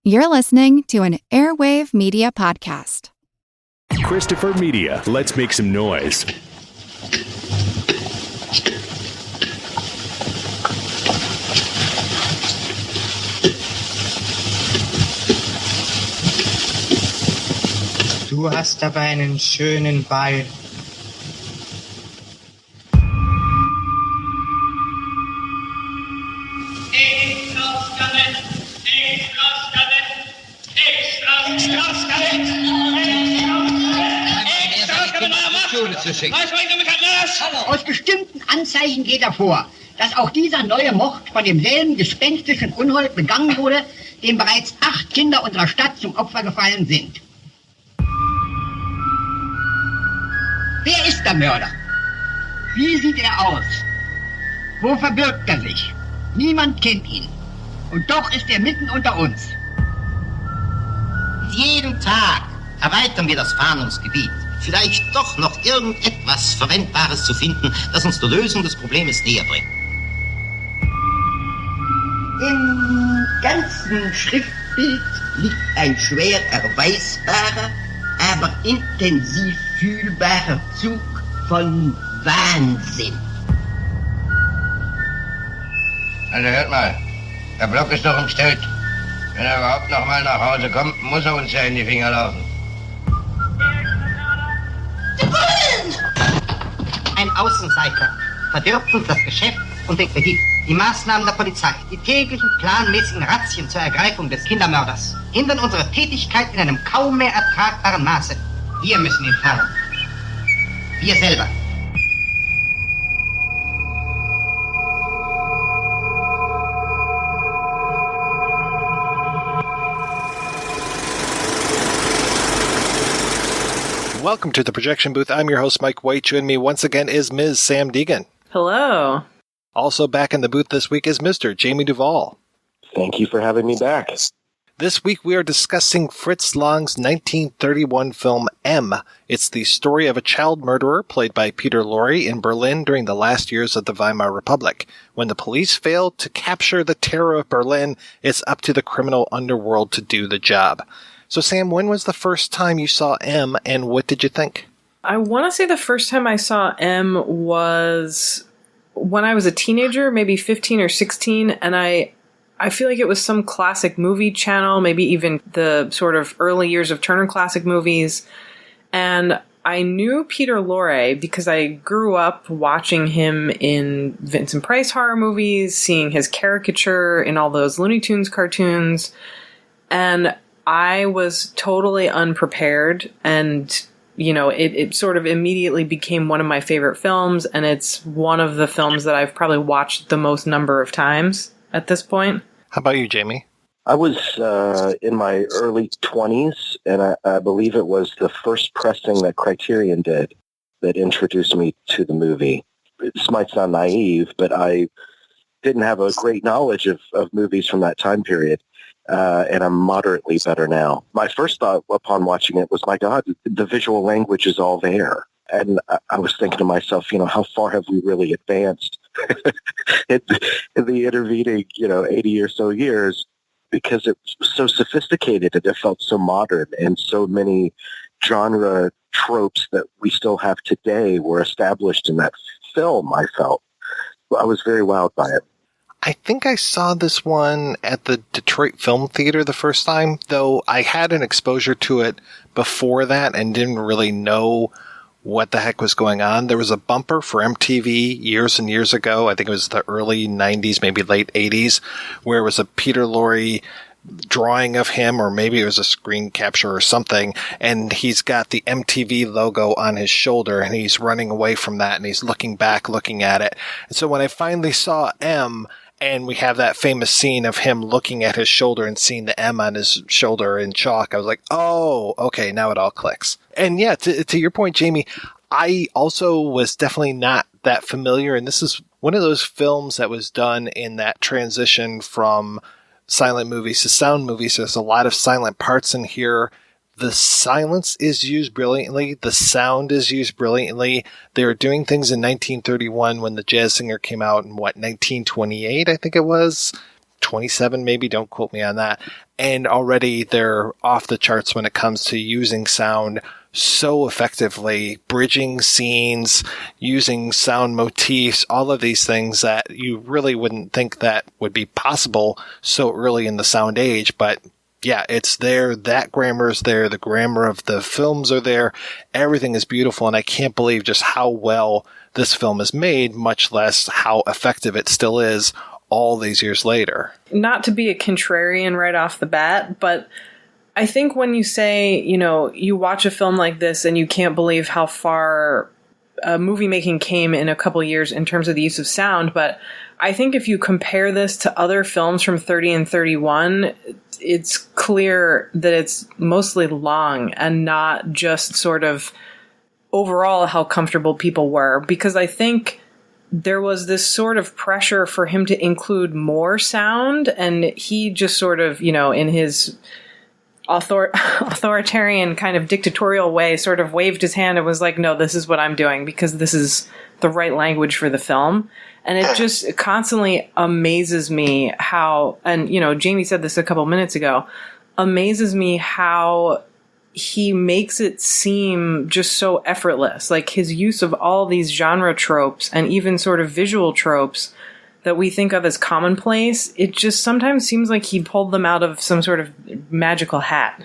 You're listening to an Airwave Media Podcast. Christopher Media, let's make some noise. Du hast aber einen schönen Ball. Aus bestimmten Anzeichen geht hervor, dass auch dieser neue Mord von demselben gespenstischen Unhold begangen wurde, dem bereits 8 Kinder unserer Stadt zum Opfer gefallen sind. Wer ist der Mörder? Wie sieht er aus? Wo verbirgt er sich? Niemand kennt ihn. Und doch ist er mitten unter uns. Jeden Tag erweitern wir das Fahndungsgebiet. Vielleicht doch noch irgendetwas Verwendbares zu finden, das uns der Lösung des Problems näher bringt. Im ganzen Schriftbild liegt ein schwer erweisbarer, aber intensiv fühlbarer Zug von Wahnsinn. Also hört mal, der Block ist doch umstellt. Wenn er überhaupt noch mal nach Hause kommt, muss er uns ja in die Finger laufen. Ein Außenseiter verdirbt uns das Geschäft und den Kredit. Die Maßnahmen der Polizei, die täglichen planmäßigen Razzien zur Ergreifung des Kindermörders, hindern unsere Tätigkeit in einem kaum mehr ertragbaren Maße. Wir müssen ihn fangen. Wir selber. Welcome to the Projection Booth. I'm your host, Mike White. Joining me once again is Ms. Sam Deegan. Hello. Also back in the booth this week is Mr. Jamie Duvall. Thank you for having me back. This week we are discussing Fritz Lang's 1931 film M. It's the story of a child murderer played by Peter Lorre in Berlin during the last years of the Weimar Republic. When the police failed to capture the terror of Berlin, it's up to the criminal underworld to do the job. So, Sam, when was the first time you saw M, and what did you think? I want to say the first time I saw M was when I was a teenager, maybe 15 or 16, and I feel like it was some classic movie channel, maybe even the sort of early years of Turner Classic Movies, and I knew Peter Lorre because I grew up watching him in Vincent Price horror movies, seeing his caricature in all those Looney Tunes cartoons, and I was totally unprepared, and, you know, it sort of immediately became one of my favorite films, and it's one of the films that I've probably watched the most number of times at this point. How about you, Jamie? I was in my early 20s, and I believe it was the first pressing that Criterion did that introduced me to the movie. This might sound naive, but I didn't have a great knowledge of movies from that time period. And I'm moderately better now. My first thought upon watching it was, my God, the visual language is all there. And I was thinking to myself, you know, how far have we really advanced in the intervening, 80 or so years, because it was so sophisticated and it felt so modern, and so many genre tropes that we still have today were established in that film, I felt. I was very wowed by it. I think I saw this one at the Detroit Film Theater the first time, though I had an exposure to it before that and didn't really know what the heck was going on. There was a bumper for MTV years and years ago. I think it was the early 90s, maybe late 80s, where it was a Peter Lorre drawing of him, or maybe it was a screen capture or something, and he's got the MTV logo on his shoulder, and he's running away from that, and he's looking back, looking at it. And so when I finally saw M, and we have that famous scene of him looking at his shoulder and seeing the M on his shoulder in chalk, I was like, oh, okay, now it all clicks. And yeah, to your point, Jamie, I also was definitely not that familiar, and this is one of those films that was done in that transition from silent movies to sound movies. There's a lot of silent parts in here. The silence is used brilliantly. The sound is used brilliantly. They were doing things in 1931 when The Jazz Singer came out in, 1928, I think it was. 27 maybe, don't quote me on that. And already they're off the charts when it comes to using sound so effectively, bridging scenes, using sound motifs, all of these things that you really wouldn't think that would be possible so early in the sound age. But yeah, it's there. That grammar is there. The grammar of the films are there. Everything is beautiful. And I can't believe just how well this film is made, much less how effective it still is all these years later. Not to be a contrarian right off the bat, but I think when you say, you watch a film like this and you can't believe how far movie making came in a couple years in terms of the use of sound, but I think if you compare this to other films from 30 and 31, it's clear that it's mostly long and not just sort of overall how comfortable people were, because I think there was this sort of pressure for him to include more sound, and he just sort of, in his authoritarian kind of dictatorial way sort of waved his hand and was like, no, this is what I'm doing because this is the right language for the film. And it just constantly amazes me how, and Jamie said this a couple minutes ago, amazes me how he makes it seem just so effortless. Like his use of all these genre tropes and even sort of visual tropes that we think of as commonplace, it just sometimes seems like he pulled them out of some sort of magical hat.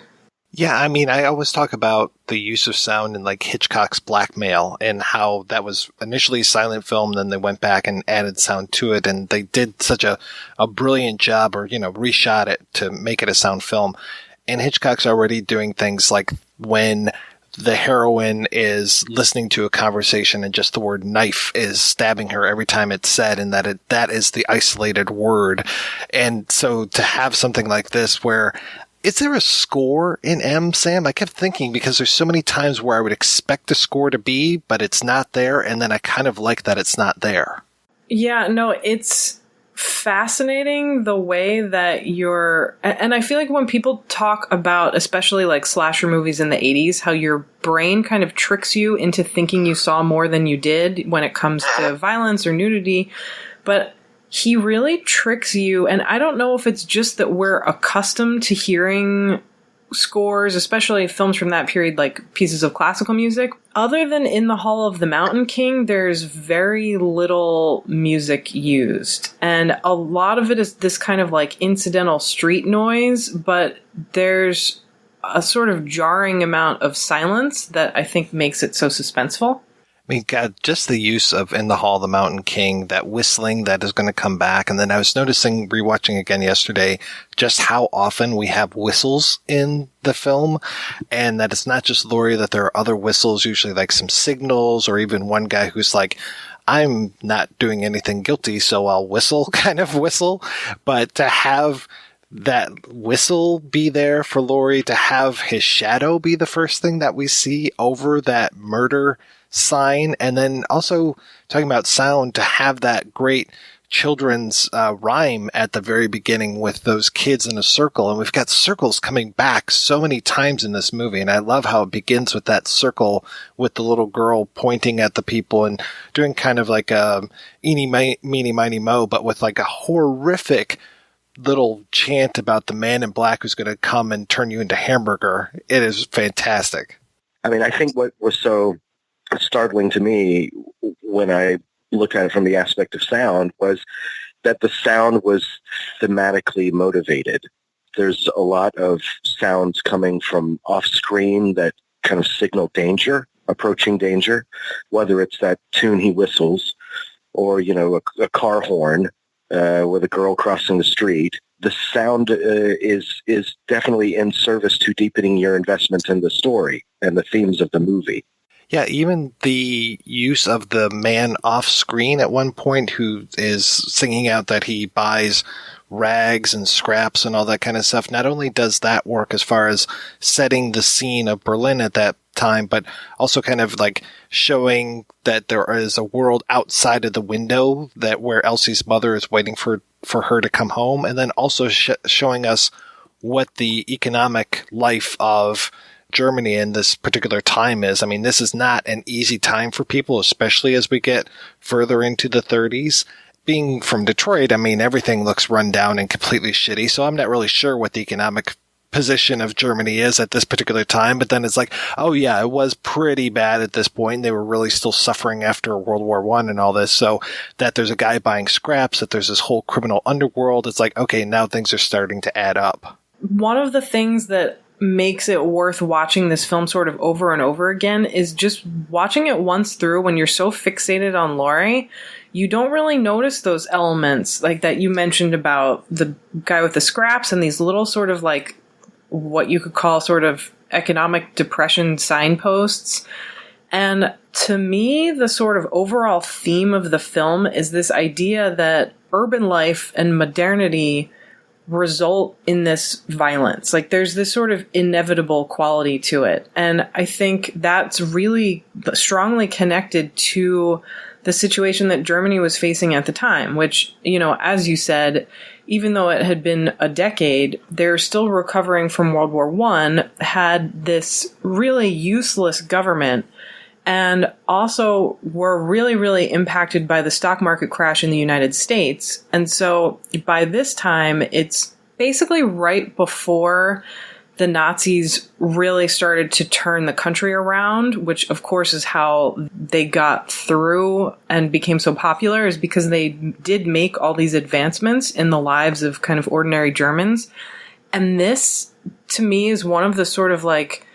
Yeah, I mean, I always talk about the use of sound in like Hitchcock's Blackmail and how that was initially a silent film, then they went back and added sound to it, and they did such a brilliant job, or, reshot it to make it a sound film. And Hitchcock's already doing things like when the heroine is listening to a conversation and just the word knife is stabbing her every time it's said, and that is the isolated word. And so to have something like this where, is there a score in M, Sam? I kept thinking, because there's so many times where I would expect a score to be, but it's not there, and then I kind of like that it's not there. Yeah, no, it's fascinating the way that and I feel like when people talk about, especially like slasher movies in the 80s, how your brain kind of tricks you into thinking you saw more than you did when it comes to violence or nudity, but he really tricks you. And I don't know if it's just that we're accustomed to hearing scores, especially films from that period, like pieces of classical music. Other than in the Hall of the Mountain King, there's very little music used. And a lot of it is this kind of like incidental street noise, but there's a sort of jarring amount of silence that I think makes it so suspenseful. I mean, God, just the use of In the Hall of the Mountain King, that whistling that is going to come back. And then I was noticing, rewatching again yesterday, just how often we have whistles in the film. And that it's not just Lorre, that there are other whistles, usually like some signals, or even one guy who's like, I'm not doing anything guilty, so I'll whistle, kind of whistle. But to have that whistle be there for Lorre, to have his shadow be the first thing that we see over that murder sign, and then also talking about sound, to have that great children's rhyme at the very beginning with those kids in a circle. And we've got circles coming back so many times in this movie, and I love how it begins with that circle with the little girl pointing at the people and doing kind of like a eeny, meeny, miny, mo, but with like a horrific little chant about the man in black who's going to come and turn you into hamburger. It is fantastic. I mean, I think what was so startling to me when I looked at it from the aspect of sound was that the sound was thematically motivated. There's a lot of sounds coming from off screen that kind of signal danger, approaching danger, whether it's that tune he whistles or, a car horn with a girl crossing the street. The sound is definitely in service to deepening your investment in the story and the themes of the movie. Yeah, even the use of the man off screen at one point who is singing out that he buys rags and scraps and all that kind of stuff. Not only does that work as far as setting the scene of Berlin at that time, but also kind of like showing that there is a world outside of the window, that where Elsie's mother is waiting for her to come home. And then also showing us what the economic life of Germany in this particular time is. I mean, this is not an easy time for people, especially as we get further into the 30s. being from Detroit, I mean, everything looks run down and completely shitty. So I'm not really sure what the economic position of Germany is at this particular time. But then it's like, oh yeah, it was pretty bad at this point. They were really still suffering after World War I and all this. So that there's a guy buying scraps, that there's this whole criminal underworld. It's like, okay, now things are starting to add up. One of the things that makes it worth watching this film sort of over and over again is just watching it once through. When you're so fixated on Lorre, you don't really notice those elements like that you mentioned about the guy with the scraps and these little sort of like what you could call sort of economic depression signposts. And to me, the sort of overall theme of the film is this idea that urban life and modernity result in this violence. Like there's this sort of inevitable quality to it. And I think that's really strongly connected to the situation that Germany was facing at the time, which, you know, as you said, even though it had been a decade, they're still recovering from World War I, had this really useless government, and also were really, really impacted by the stock market crash in the United States. And so by this time, it's basically right before the Nazis really started to turn the country around, which of course is how they got through and became so popular, is because they did make all these advancements in the lives of kind of ordinary Germans. And this, to me, is one of the sort of like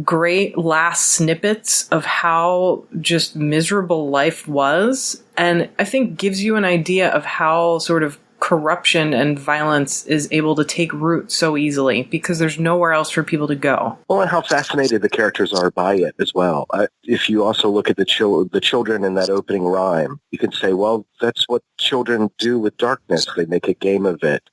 great last snippets of how just miserable life was. And I think gives you an idea of how sort of corruption and violence is able to take root so easily, because there's nowhere else for people to go. Well, and how fascinated the characters are by it as well. If you also look at the children in that opening rhyme, you can say, well, that's what children do with darkness. They make a game of it.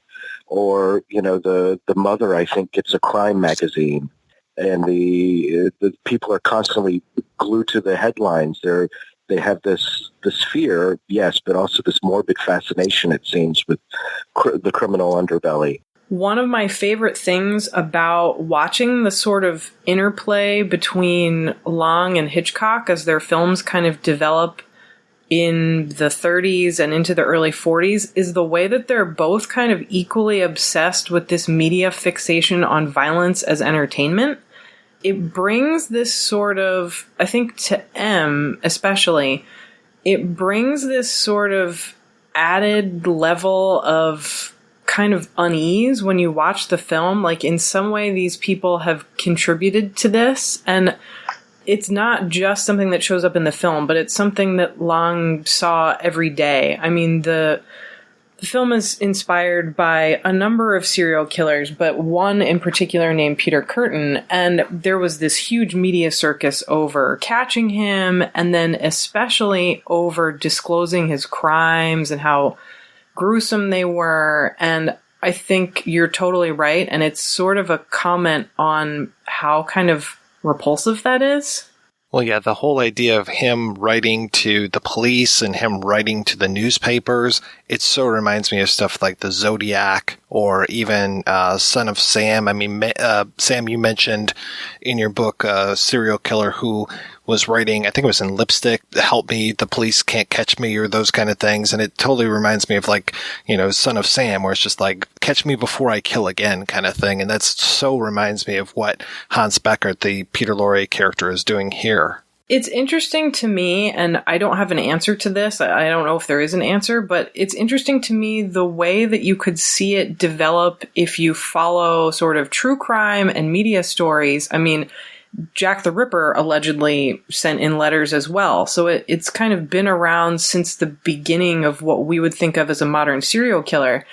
Or, you know, the mother, I think, gets a crime magazine, and the people are constantly glued to the headlines. They have this fear, yes, but also this morbid fascination, it seems, with the criminal underbelly. One of my favorite things about watching the sort of interplay between Lang and Hitchcock as their films kind of develop in the 30s and into the early 40s is the way that they're both kind of equally obsessed with this media fixation on violence as entertainment. It brings this sort of, I think to M especially, it brings this sort of added level of kind of unease when you watch the film. Like in some way these people have contributed to this, and it's not just something that shows up in the film, but it's something that Lang saw every day. I mean, the film is inspired by a number of serial killers, but one in particular named Peter Curtin. And there was this huge media circus over catching him, and then especially over disclosing his crimes and how gruesome they were. And I think you're totally right. And it's sort of a comment on how kind of repulsive that is. Well, yeah, the whole idea of him writing to the police and him writing to the newspapers, it so reminds me of stuff like the Zodiac or even Son of Sam. I mean, Sam, you mentioned in your book a serial killer who was writing, I think it was in lipstick, help me, the police can't catch me, or those kind of things. And it totally reminds me of like, you know, Son of Sam, where it's just like, catch me before I kill again kind of thing. And that's so reminds me of what Hans Beckert, the Peter Lorre character, is doing here. It's interesting to me, and I don't have an answer to this. I don't know if there is an answer, but it's interesting to me the way that you could see it develop if you follow sort of true crime and media stories. I mean, Jack the Ripper allegedly sent in letters as well. So it's kind of been around since the beginning of what we would think of as a modern serial killer.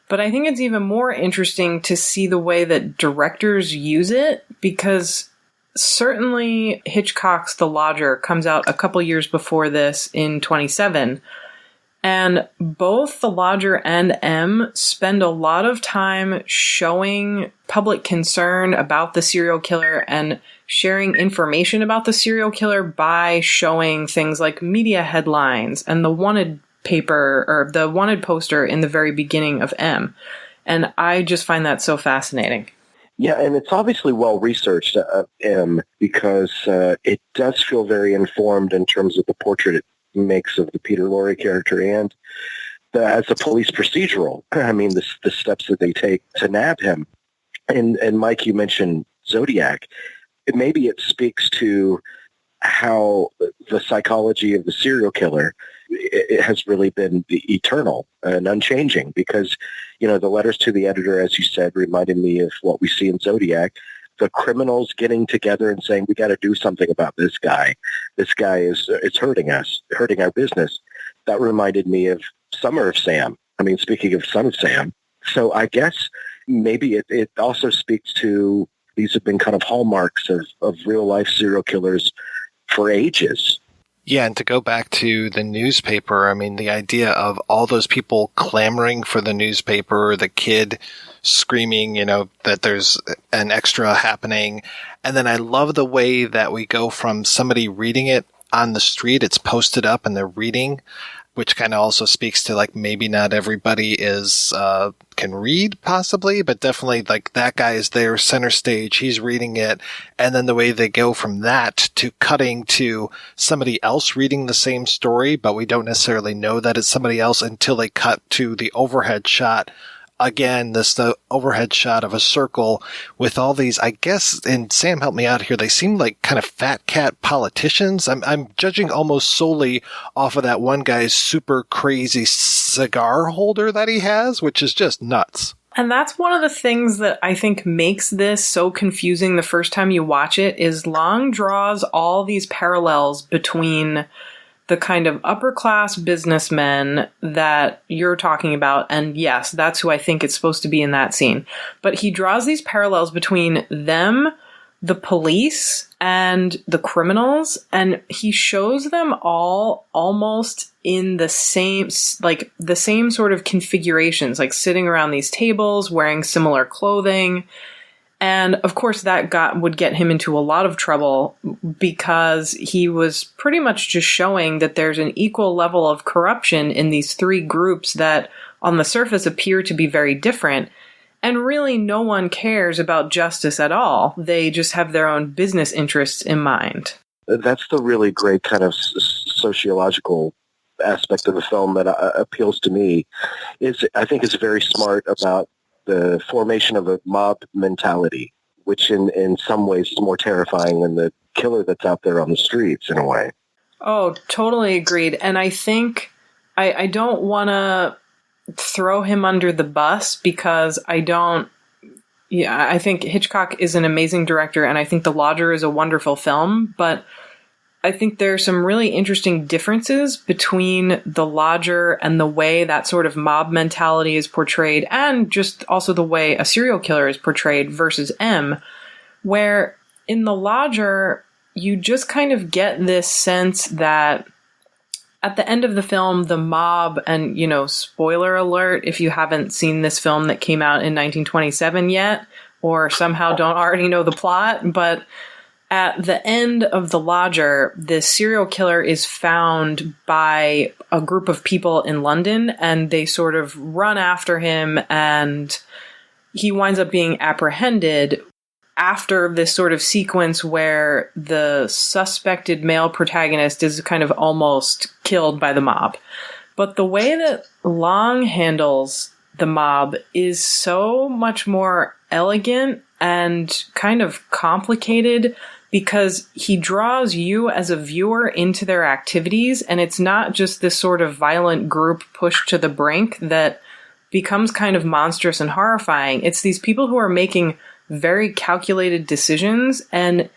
But I think it's even more interesting to see the way that directors use it, because certainly Hitchcock's The Lodger comes out a couple years before this in 1927. And both The Lodger and M spend a lot of time showing public concern about the serial killer and sharing information about the serial killer by showing things like media headlines and the wanted paper or the wanted poster in the very beginning of M. And I just find that so fascinating. Yeah, and it's obviously well-researched, M, because it does feel very informed in terms of the portrait it makes of the Peter Lorre character and as a police procedural. I mean, the steps that they take to nab him. And Mike, you mentioned Zodiac. Maybe it speaks to how the psychology of the serial killer it has really been eternal and unchanging, because, the letters to the editor, as you said, reminded me of what we see in Zodiac, the criminals getting together and saying, we got to do something about this guy. This guy is hurting us, hurting our business. That reminded me of Summer of Sam. I mean, speaking of Son of Sam. So I guess maybe it also speaks to, these have been kind of hallmarks of real life serial killers for ages. Yeah, and to go back to the newspaper, I mean, the idea of all those people clamoring for the newspaper, the kid screaming, that there's an extra happening. And then I love the way that we go from somebody reading it on the street, it's posted up and they're reading, which kind of also speaks to maybe not everybody can read possibly, but definitely that guy is there center stage. He's reading it. And then the way they go from that to cutting to somebody else reading the same story, but we don't necessarily know that it's somebody else until they cut to the overhead shot. Again, the overhead shot of a circle with all these, I guess, and Sam helped me out here, they seem like kind of fat cat politicians. I'm judging almost solely off of that one guy's super crazy cigar holder that he has, which is just nuts. And that's one of the things that I think makes this so confusing the first time you watch it, is Long draws all these parallels between the kind of upper class businessmen that you're talking about. And yes, that's who I think it's supposed to be in that scene. But he draws these parallels between them, the police, and the criminals. And he shows them all almost in the same sort of configurations, like sitting around these tables, wearing similar clothing. And of course that would get him into a lot of trouble, because he was pretty much just showing that there's an equal level of corruption in these three groups that on the surface appear to be very different. And really no one cares about justice at all. They just have their own business interests in mind. That's the really great kind of sociological aspect of the film that appeals to me. I think is very smart about the formation of a mob mentality, which in some ways is more terrifying than the killer that's out there on the streets in a way. Oh, totally agreed. And I think I don't want to throw him under the bus, because I think Hitchcock is an amazing director, and I think The Lodger is a wonderful film, but I think there are some really interesting differences between The Lodger and the way that sort of mob mentality is portrayed, and just also the way a serial killer is portrayed versus M, where in The Lodger, you just kind of get this sense that at the end of the film, the mob, and, spoiler alert, if you haven't seen this film that came out in 1927 yet, or somehow don't already know the plot, but at the end of The Lodger, this serial killer is found by a group of people in London, and they sort of run after him, and he winds up being apprehended after this sort of sequence where the suspected male protagonist is kind of almost killed by the mob. But the way that Long handles the mob is so much more elegant and kind of complicated, because he draws you as a viewer into their activities, and it's not just this sort of violent group pushed to the brink that becomes kind of monstrous and horrifying. It's these people who are making very calculated decisions, and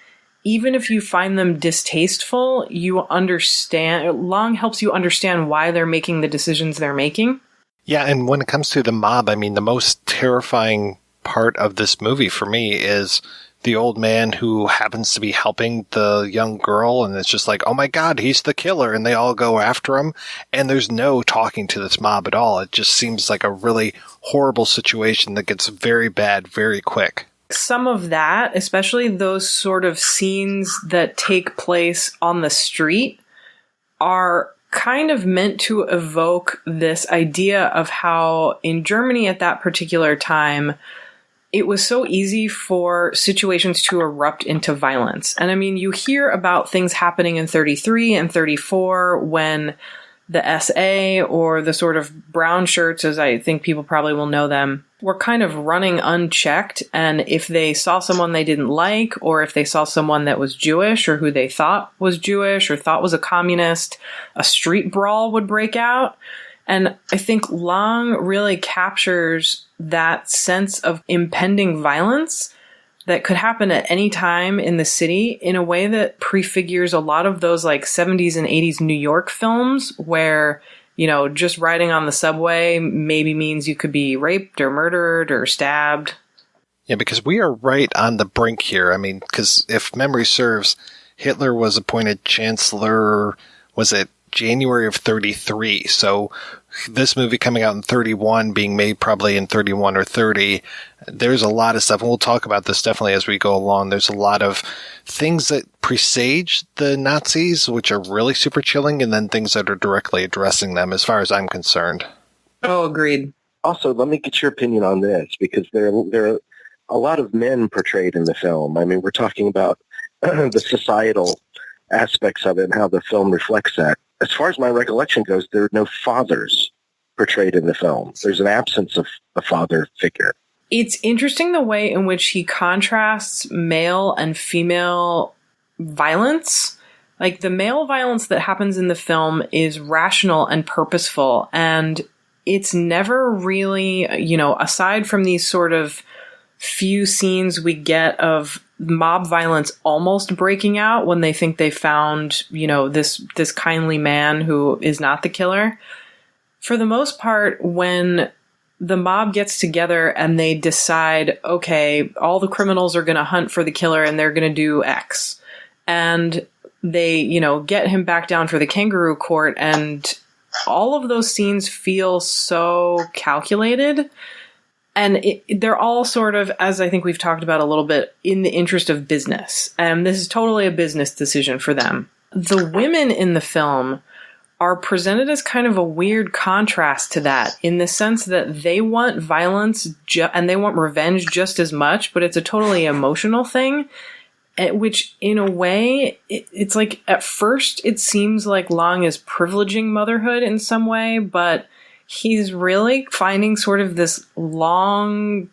even if you find them distasteful, you understand. Long helps you understand why they're making the decisions they're making. Yeah, and when it comes to the mob, I mean, the most terrifying part of this movie for me is the old man who happens to be helping the young girl, and it's just like, oh my God, he's the killer, and they all go after him, and there's no talking to this mob at all. It just seems like a really horrible situation that gets very bad very quick. Some of that, especially those sort of scenes that take place on the street, are kind of meant to evoke this idea of how in Germany at that particular time, it was so easy for situations to erupt into violence. And I mean, you hear about things happening in 33 and 34 when the SA, or the sort of brown shirts, as I think people probably will know them, were kind of running unchecked. And if they saw someone they didn't like, or if they saw someone that was Jewish or who they thought was Jewish or thought was a communist, a street brawl would break out. And I think Lang really captures that sense of impending violence that could happen at any time in the city in a way that prefigures a lot of those like 70s and 80s New York films where, you know, just riding on the subway maybe means you could be raped or murdered or stabbed. Yeah, because we are right on the brink here. I mean, because if memory serves, Hitler was appointed chancellor, was it January of 33? So this movie coming out in 31, being made probably in 31 or 30, there's a lot of stuff, and we'll talk about this definitely as we go along. There's a lot of things that presage the Nazis, which are really super chilling, and then things that are directly addressing them, as far as I'm concerned. Oh, agreed. Also, let me get your opinion on this, because there are a lot of men portrayed in the film. I mean, we're talking about the societal aspects of it and how the film reflects that. As far as my recollection goes, there are no fathers portrayed in the film. There's an absence of a father figure. It's interesting the way in which he contrasts male and female violence. Like, the male violence that happens in the film is rational and purposeful, and it's never really, you know, aside from these sort of few scenes we get of mob violence almost breaking out when they think they found, you know, this kindly man who is not the killer. For the most part, when the mob gets together and they decide, okay, all the criminals are going to hunt for the killer and they're going to do X. And they, you know, get him back down for the kangaroo court, and all of those scenes feel so calculated. And they're all sort of, as I think we've talked about a little bit, in the interest of business. And this is totally a business decision for them. The women in the film are presented as kind of a weird contrast to that, in the sense that they want violence and they want revenge just as much, but it's a totally emotional thing, which in a way, it's like, at first it seems like Lang is privileging motherhood in some way, but he's really finding sort of this long,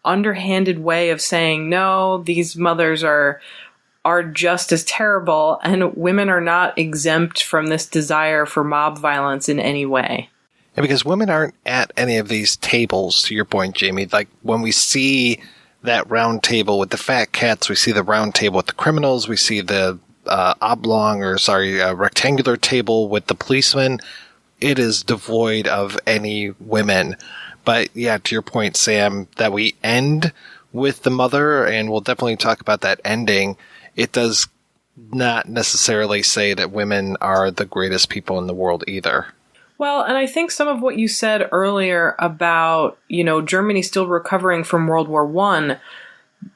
underhanded way of saying, no, these mothers are just as terrible, and women are not exempt from this desire for mob violence in any way. Yeah, because women aren't at any of these tables, to your point, Jamie. Like, when we see that round table with the fat cats, we see the round table with the criminals, we see the rectangular table with the policemen. It is devoid of any women. But yeah, to your point, Sam, that we end with the mother, and we'll definitely talk about that ending, it does not necessarily say that women are the greatest people in the world either. Well, and I think some of what you said earlier about, you know, Germany still recovering from World War I,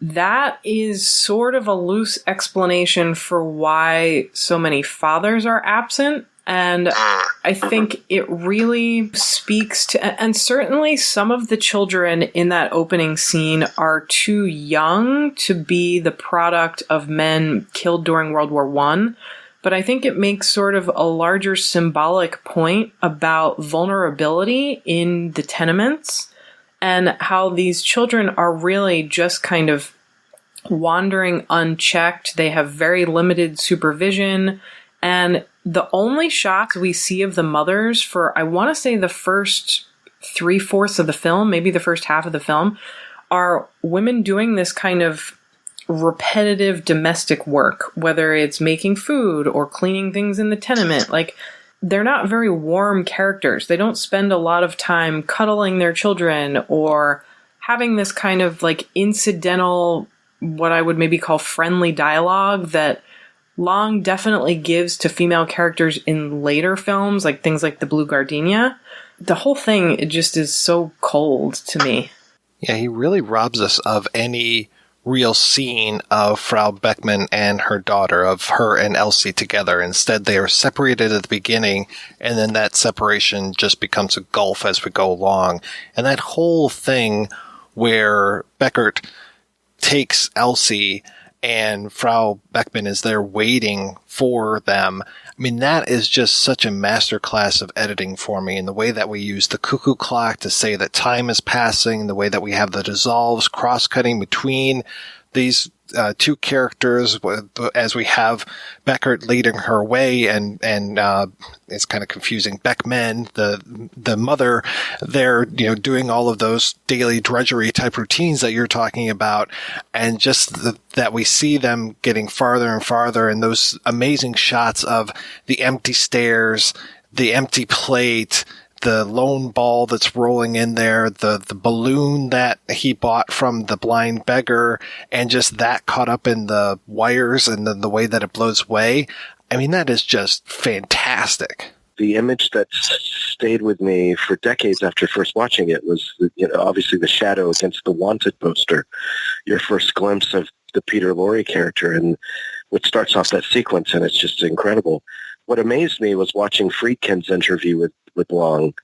that is sort of a loose explanation for why so many fathers are absent. And I think it really speaks to, and certainly some of the children in that opening scene are too young to be the product of men killed during World War I. But I think it makes sort of a larger symbolic point about vulnerability in the tenements, and how these children are really just kind of wandering unchecked. They have very limited supervision, and the only shots we see of the mothers for, I want to say, the first 3/4 of the film, maybe the first half of the film, are women doing this kind of repetitive domestic work, whether it's making food or cleaning things in the tenement. Like, they're not very warm characters. They don't spend a lot of time cuddling their children or having this kind of like incidental, what I would maybe call friendly dialogue that Lang definitely gives to female characters in later films, like things like The Blue Gardenia. The whole thing, it just is so cold to me. Yeah, he really robs us of any real scene of Frau Beckmann and her daughter, of her and Elsie together. Instead, they are separated at the beginning, and then that separation just becomes a gulf as we go along. And that whole thing where Beckert takes Elsie and Frau Beckmann is there waiting for them. I mean, that is just such a masterclass of editing for me, and the way that we use the cuckoo clock to say that time is passing, the way that we have the dissolves cross-cutting between these two characters as we have Beckert leading her way, and it's kind of confusing. Beckman, the mother, there, doing all of those daily drudgery type routines that you're talking about, and just that we see them getting farther and farther, and those amazing shots of the empty stairs, the empty plate, the lone ball that's rolling in there, the balloon that he bought from the blind beggar, and just that caught up in the wires and the way that it blows away. I mean, that is just fantastic. The image that stayed with me for decades after first watching it was, obviously the shadow against the Wanted poster. Your first glimpse of the Peter Lorre character, and which starts off that sequence, and it's just incredible. What amazed me was watching Friedkin's interview with Long,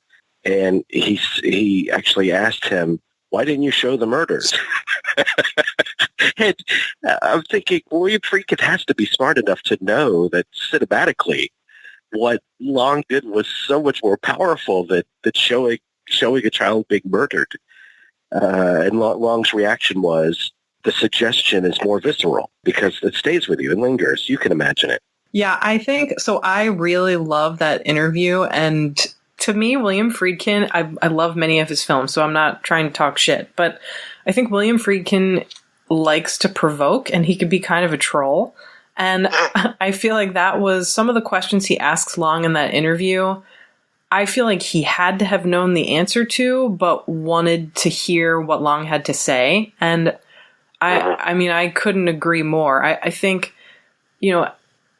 and he actually asked him, "Why didn't you show the murders?" And I'm thinking, William Friedkin has to be smart enough to know that cinematically, what Long did was so much more powerful than showing a child being murdered. And Long's reaction was, the suggestion is more visceral because it stays with you and lingers. You can imagine it. Yeah, I think so. I really love that interview. And to me, William Friedkin, I love many of his films, so I'm not trying to talk shit. But I think William Friedkin likes to provoke, and he could be kind of a troll. And I feel like that was some of the questions he asks Long in that interview. I feel like he had to have known the answer to, but wanted to hear what Long had to say. And I mean, I couldn't agree more. I think,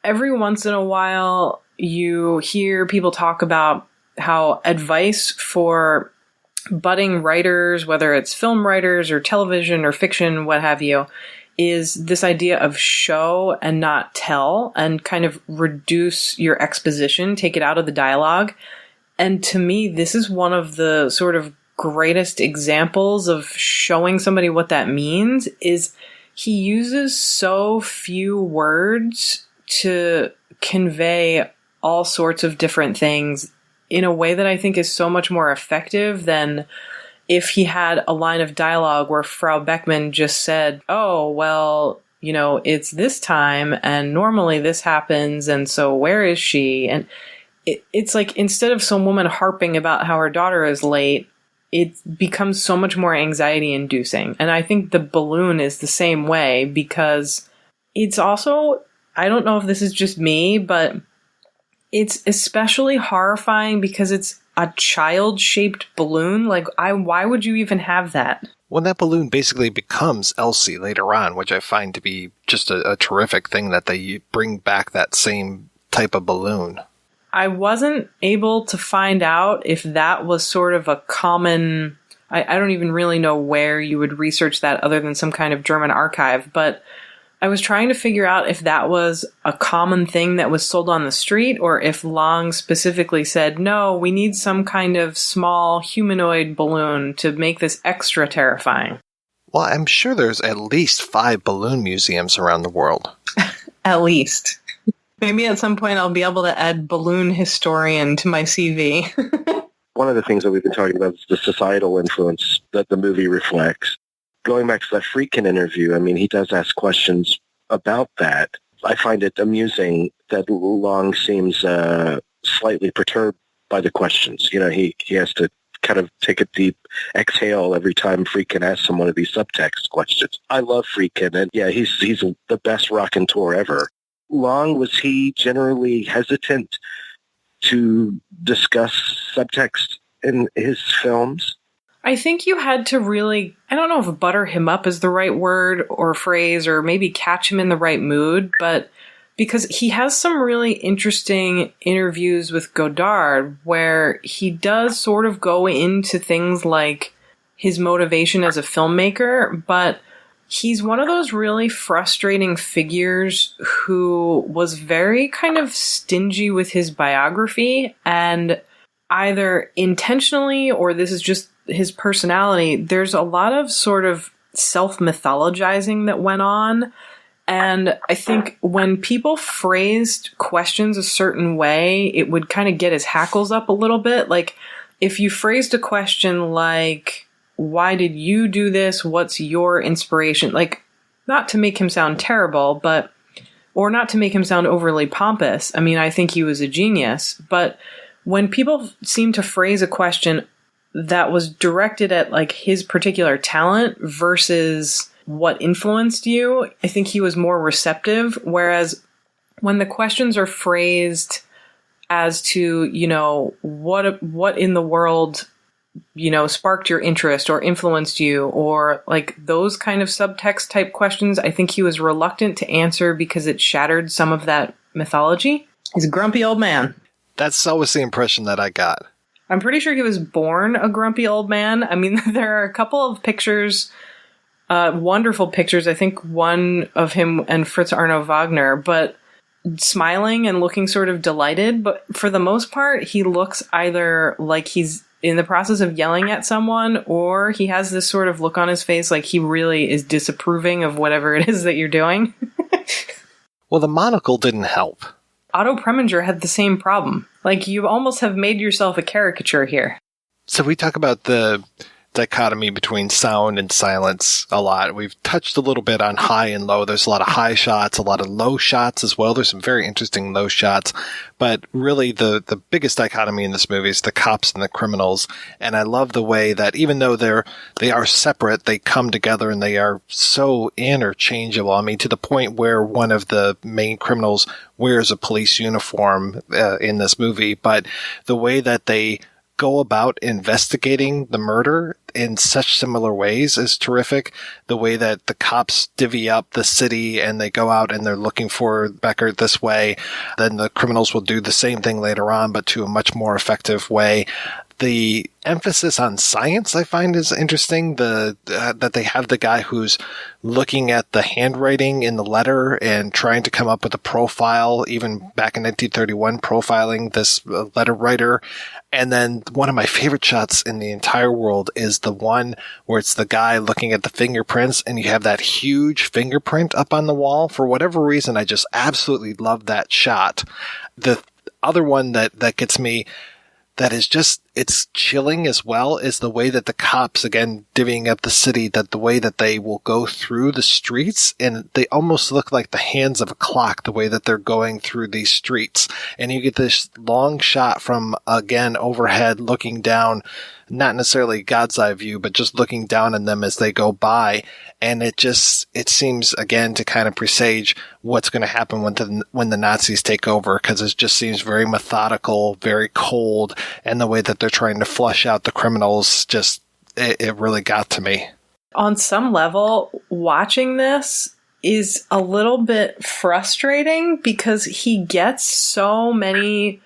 every once in a while, you hear people talk about how advice for budding writers, whether it's film writers or television or fiction, what have you, is this idea of show and not tell, and kind of reduce your exposition, take it out of the dialogue. And to me, this is one of the sort of greatest examples of showing somebody what that means. Is he uses so few words to convey all sorts of different things in a way that I think is so much more effective than if he had a line of dialogue where Frau Beckmann just said, "Oh, well, it's this time and normally this happens, and so where is she?" And it's like, instead of some woman harping about how her daughter is late, it becomes so much more anxiety inducing. And I think the balloon is the same way, because it's also, I don't know if this is just me, but it's especially horrifying because it's a child-shaped balloon. Like, why would you even have that? Well, that balloon basically becomes Elsie later on, which I find to be just a terrific thing that they bring back that same type of balloon. I wasn't able to find out if that was sort of a common... I don't even really know where you would research that other than some kind of German archive, but I was trying to figure out if that was a common thing that was sold on the street, or if Long specifically said, no, we need some kind of small humanoid balloon to make this extra terrifying. Well, I'm sure there's at least 5 balloon museums around the world. At least. Maybe at some point I'll be able to add balloon historian to my CV. One of the things that we've been talking about is the societal influence that the movie reflects. Going back to that Friedkin interview, I mean, he does ask questions about that. I find it amusing that Long seems slightly perturbed by the questions. He has to kind of take a deep exhale every time Friedkin asks him one of these subtext questions. I love Friedkin, and yeah, he's the best raconteur ever. Long, was he generally hesitant to discuss subtext in his films? I think you had to really, I don't know if butter him up is the right word or phrase, or maybe catch him in the right mood, but because he has some really interesting interviews with Godard where he does sort of go into things like his motivation as a filmmaker, but he's one of those really frustrating figures who was very kind of stingy with his biography, and either intentionally, or this is just his personality, there's a lot of sort of self-mythologizing that went on. And I think when people phrased questions a certain way, it would kind of get his hackles up a little bit. Like, if you phrased a question like, why did you do this? What's your inspiration? Like, not to make him sound terrible, or not to make him sound overly pompous. I mean, I think he was a genius. But when people seem to phrase a question that was directed at like his particular talent versus what influenced you, I think he was more receptive. Whereas when the questions are phrased as to, you know, what in the world, you know, sparked your interest or influenced you, or like those kind of subtext type questions, I think he was reluctant to answer because it shattered some of that mythology. He's a grumpy old man. That's always the impression that I got. I'm pretty sure he was born a grumpy old man. I mean, there are a couple of pictures, wonderful pictures. I think one of him and Fritz Arno Wagner, but smiling and looking sort of delighted. But for the most part, he looks either like he's in the process of yelling at someone, or he has this sort of look on his face like he really is disapproving of whatever it is that you're doing. Well, the monocle didn't help. Otto Preminger had the same problem. Like, you almost have made yourself a caricature here. So we talk about the dichotomy between sound and silence a lot. We've touched a little bit on high and low. There's a lot of high shots, a lot of low shots as well. There's some very interesting low shots. But really the biggest dichotomy in this movie is the cops and the criminals. And I love the way that even though they are separate, they come together and they are so interchangeable. I mean, to the point where one of the main criminals wears a police uniform in this movie. But the way that they go about investigating the murder in such similar ways is terrific. The way that the cops divvy up the city and they go out and they're looking for Beckert this way, then the criminals will do the same thing later on, but to a much more effective way. The emphasis on science I find is interesting. That they have the guy who's looking at the handwriting in the letter and trying to come up with a profile, even back in 1931, profiling this letter writer. And then one of my favorite shots in the entire world is the one where it's the guy looking at the fingerprints and you have that huge fingerprint up on the wall. For whatever reason, I just absolutely love that shot. The other one that gets me, that is just, it's chilling as well, is the way that the cops, again, divvying up the city, that the way that they will go through the streets, and they almost look like the hands of a clock, the way that they're going through these streets. And you get this long shot from, again, overhead looking down, not necessarily God's eye view, but just looking down on them as they go by. And it seems, again, to kind of presage what's going to happen when the Nazis take over, because it just seems very methodical, very cold, and the way that they're trying to flush out the criminals, just, it really got to me. On some level, watching this is a little bit frustrating because he gets so many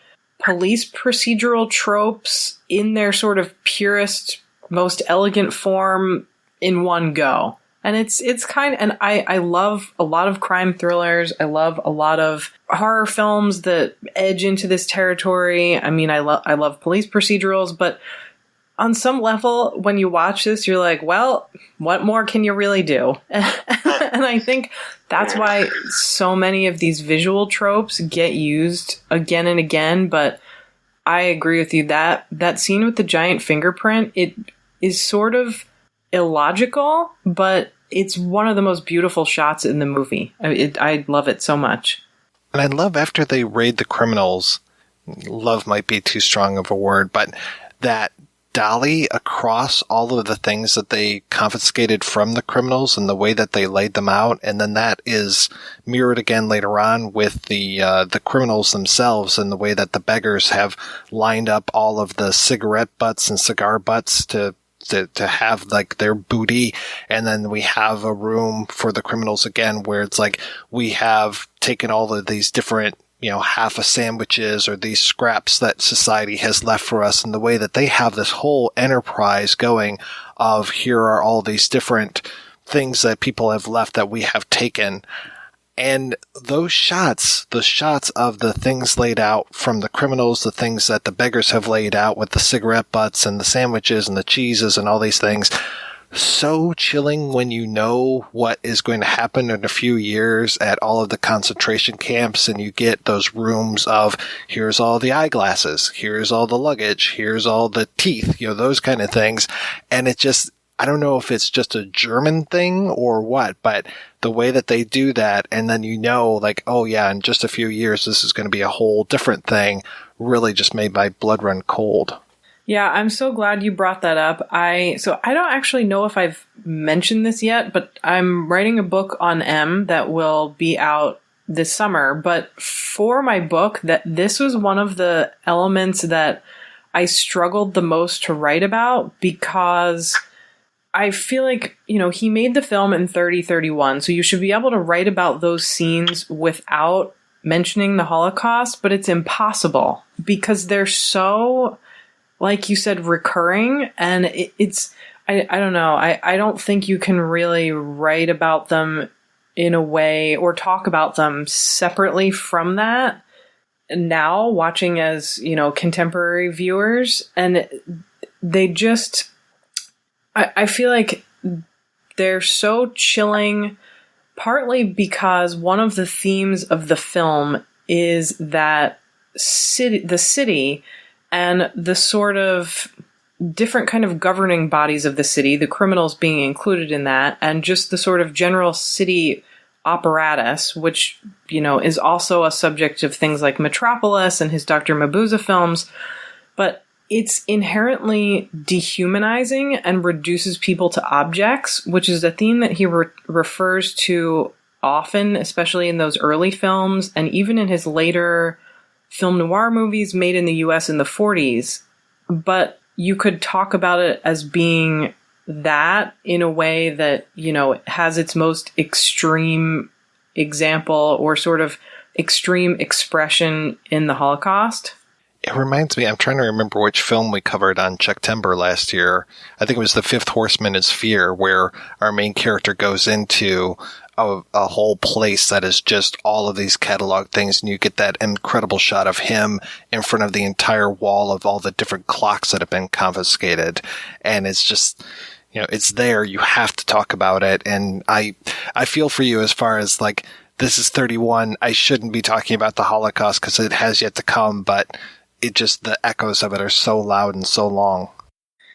police procedural tropes in their sort of purest, most elegant form in one go. And it's kind of, and I love a lot of crime thrillers. I love a lot of horror films that edge into this territory. I mean, I love police procedurals, but on some level, when you watch this, you're like, well, what more can you really do? And I think that's why so many of these visual tropes get used again and again. But I agree with you that scene with the giant fingerprint, it is sort of illogical, but it's one of the most beautiful shots in the movie. I love it so much. And I love after they raid the criminals, love might be too strong of a word, but that dolly across all of the things that they confiscated from the criminals and the way that they laid them out. And then that is mirrored again later on with the criminals themselves and the way that the beggars have lined up all of the cigarette butts and cigar butts to have like their booty. And then we have a room for the criminals again, where it's like we have taken all of these different, half a sandwiches or these scraps that society has left for us, and the way that they have this whole enterprise going of here are all these different things that people have left that we have taken. And those shots, the shots of the things laid out from the criminals, the things that the beggars have laid out with the cigarette butts and the sandwiches and the cheeses and all these things, so chilling when you know what is going to happen in a few years at all of the concentration camps, and you get those rooms of here's all the eyeglasses, here's all the luggage, here's all the teeth, those kind of things. And it just, I don't know if it's just a German thing or what, but the way that they do that, and then oh yeah, in just a few years this is going to be a whole different thing, really just made my blood run cold. Yeah, I'm so glad you brought that up. So I don't actually know if I've mentioned this yet, but I'm writing a book on M that will be out this summer. But for my book, this was one of the elements that I struggled the most to write about, because I feel like, he made the film in 3031, so you should be able to write about those scenes without mentioning the Holocaust, but it's impossible because they're so, like you said, recurring, and I don't know. I don't think you can really write about them in a way or talk about them separately from that now, watching as, contemporary viewers. And they just, I feel like they're so chilling, partly because one of the themes of the film is that the city and the sort of different kind of governing bodies of the city, the criminals being included in that, and just the sort of general city apparatus, which, is also a subject of things like Metropolis and his Dr. Mabuse films. But it's inherently dehumanizing and reduces people to objects, which is a theme that he refers to often, especially in those early films, and even in his later film noir movies made in the US in the 40s. But you could talk about it as being that in a way that, has its most extreme example or sort of extreme expression in the Holocaust. It reminds me, I'm trying to remember which film we covered on Checktember last year. I think it was The Fifth Horseman is Fear, where our main character goes into a whole place that is just all of these catalog things, and you get that incredible shot of him in front of the entire wall of all the different clocks that have been confiscated. And it's just, it's there. You have to talk about it. And I feel for you as far as this is 31. I shouldn't be talking about the Holocaust because it has yet to come, but it just, the echoes of it are so loud and so long.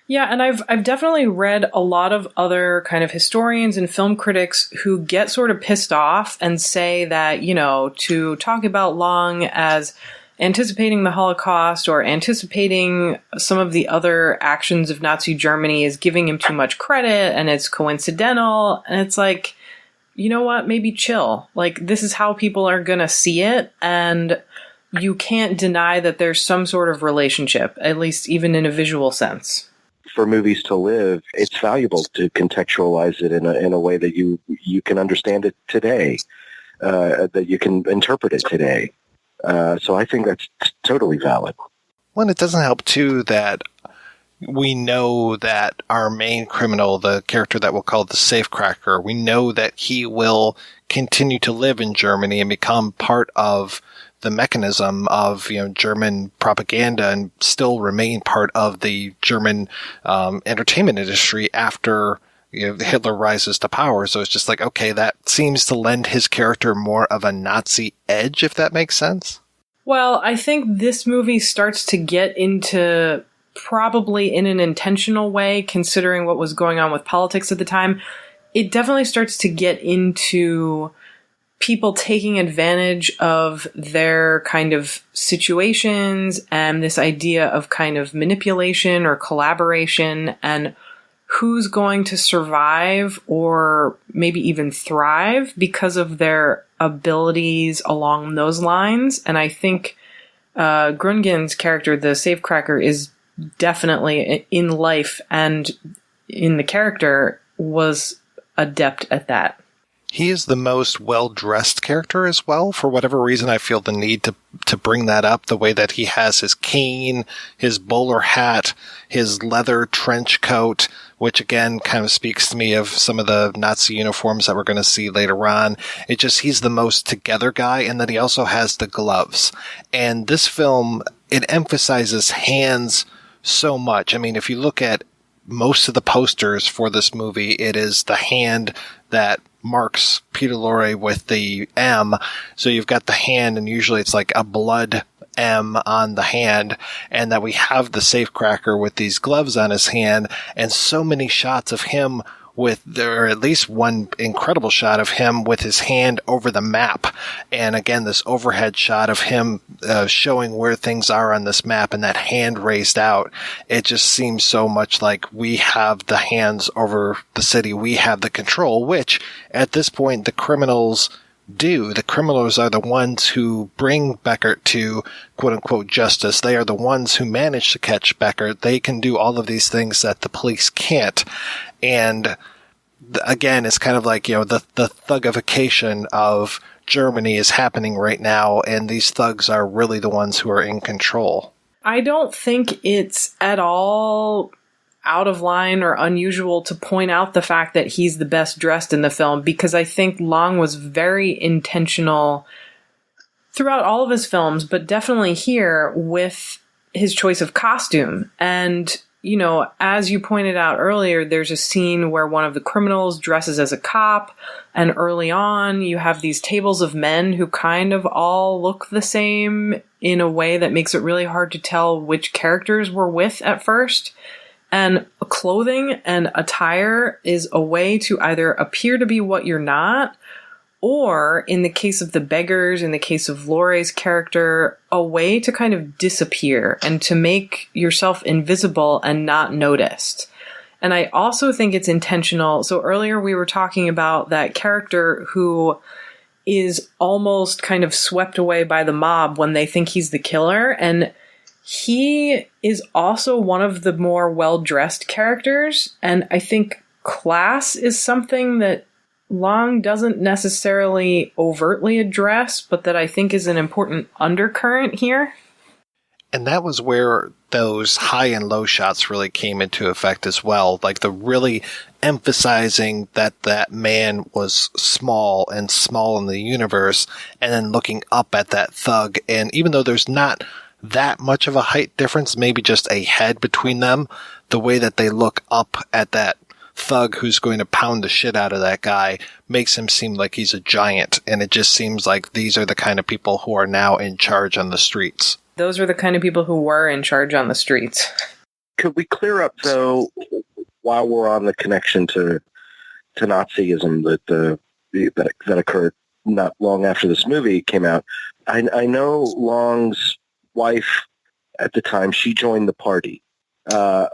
Yeah, and I've definitely read a lot of other kind of historians and film critics who get sort of pissed off and say that, to talk about Long as anticipating the Holocaust or anticipating some of the other actions of Nazi Germany is giving him too much credit and it's coincidental. And it's like, you know what, maybe chill. This is how people are going to see it. And you can't deny that there's some sort of relationship, at least even in a visual sense. For movies to live, it's valuable to contextualize it in a way that you can understand it today, that you can interpret it today. So I think that's totally valid. Well, it doesn't help, too, that we know that our main criminal, the character that we'll call the safecracker, we know that he will continue to live in Germany and become part of the mechanism of, German propaganda and still remain part of the German entertainment industry after Hitler rises to power. So it's just okay, that seems to lend his character more of a Nazi edge, if that makes sense. Well, I think this movie starts to get into, probably in an intentional way, considering what was going on with politics at the time, it definitely starts to get into people taking advantage of their kind of situations and this idea of kind of manipulation or collaboration and who's going to survive or maybe even thrive because of their abilities along those lines. And I think Grungen's character, the safecracker, is definitely in life and in the character was adept at that. He is the most well-dressed character as well. For whatever reason, I feel the need to bring that up. The way that he has his cane, his bowler hat, his leather trench coat, which again kind of speaks to me of some of the Nazi uniforms that we're going to see later on. He's the most together guy, and then he also has the gloves. And this film, it emphasizes hands so much. I mean, if you look at most of the posters for this movie, it is the hand that marks Peter Lorre with the M. So you've got the hand, and usually it's like a blood M on the hand, and that we have the safecracker with these gloves on his hand, and so many shots of him with, there at least one incredible shot of him with his hand over the map. And again, this overhead shot of him showing where things are on this map, and that hand raised out. It just seems so much like we have the hands over the city. We have the control, which at this point the criminals do. The criminals are the ones who bring Beckert to quote unquote justice. They are the ones who manage to catch Beckert. They can do all of these things that the police can't. And again, it's kind of like, the thugification of Germany is happening right now, and these thugs are really the ones who are in control. I don't think it's at all out of line or unusual to point out the fact that he's the best dressed in the film, because I think Lang was very intentional throughout all of his films, but definitely here with his choice of costume. And, as you pointed out earlier, there's a scene where one of the criminals dresses as a cop, and early on you have these tables of men who kind of all look the same in a way that makes it really hard to tell which characters we're with at first. And clothing and attire is a way to either appear to be what you're not, or in the case of the beggars, in the case of Lorre's character, a way to kind of disappear and to make yourself invisible and not noticed. And I also think it's intentional. So earlier we were talking about that character who is almost kind of swept away by the mob when they think he's the killer, and he is also one of the more well-dressed characters, and I think class is something that Lang doesn't necessarily overtly address, but that I think is an important undercurrent here. And that was where those high and low shots really came into effect as well, like the really emphasizing that man was small and small in the universe, and then looking up at that thug, and even though there's not that much of a height difference, maybe just a head between them, the way that they look up at that thug who's going to pound the shit out of that guy makes him seem like he's a giant. And it just seems like these are the kind of people who are now in charge on the streets. Those are the kind of people who were in charge on the streets. Could we clear up, though, while we're on the connection to Nazism that occurred not long after this movie came out? I know Lang's wife at the time, she joined the party, but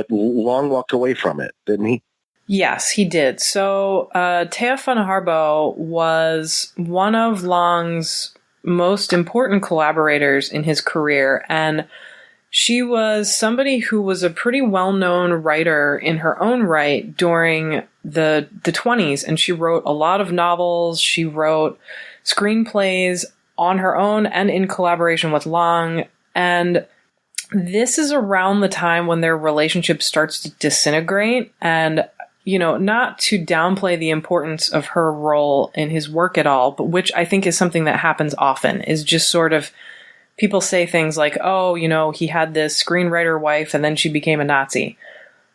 Lang walked away from it, didn't he? Yes, he did. So Thea van Harbo was one of Lang's most important collaborators in his career, and she was somebody who was a pretty well-known writer in her own right during the 20s, and she wrote a lot of novels. She wrote screenplays on her own and in collaboration with Lang, and this is around the time when their relationship starts to disintegrate. And, not to downplay the importance of her role in his work at all, but which I think is something that happens often, is just sort of people say things like, oh, he had this screenwriter wife and then she became a Nazi.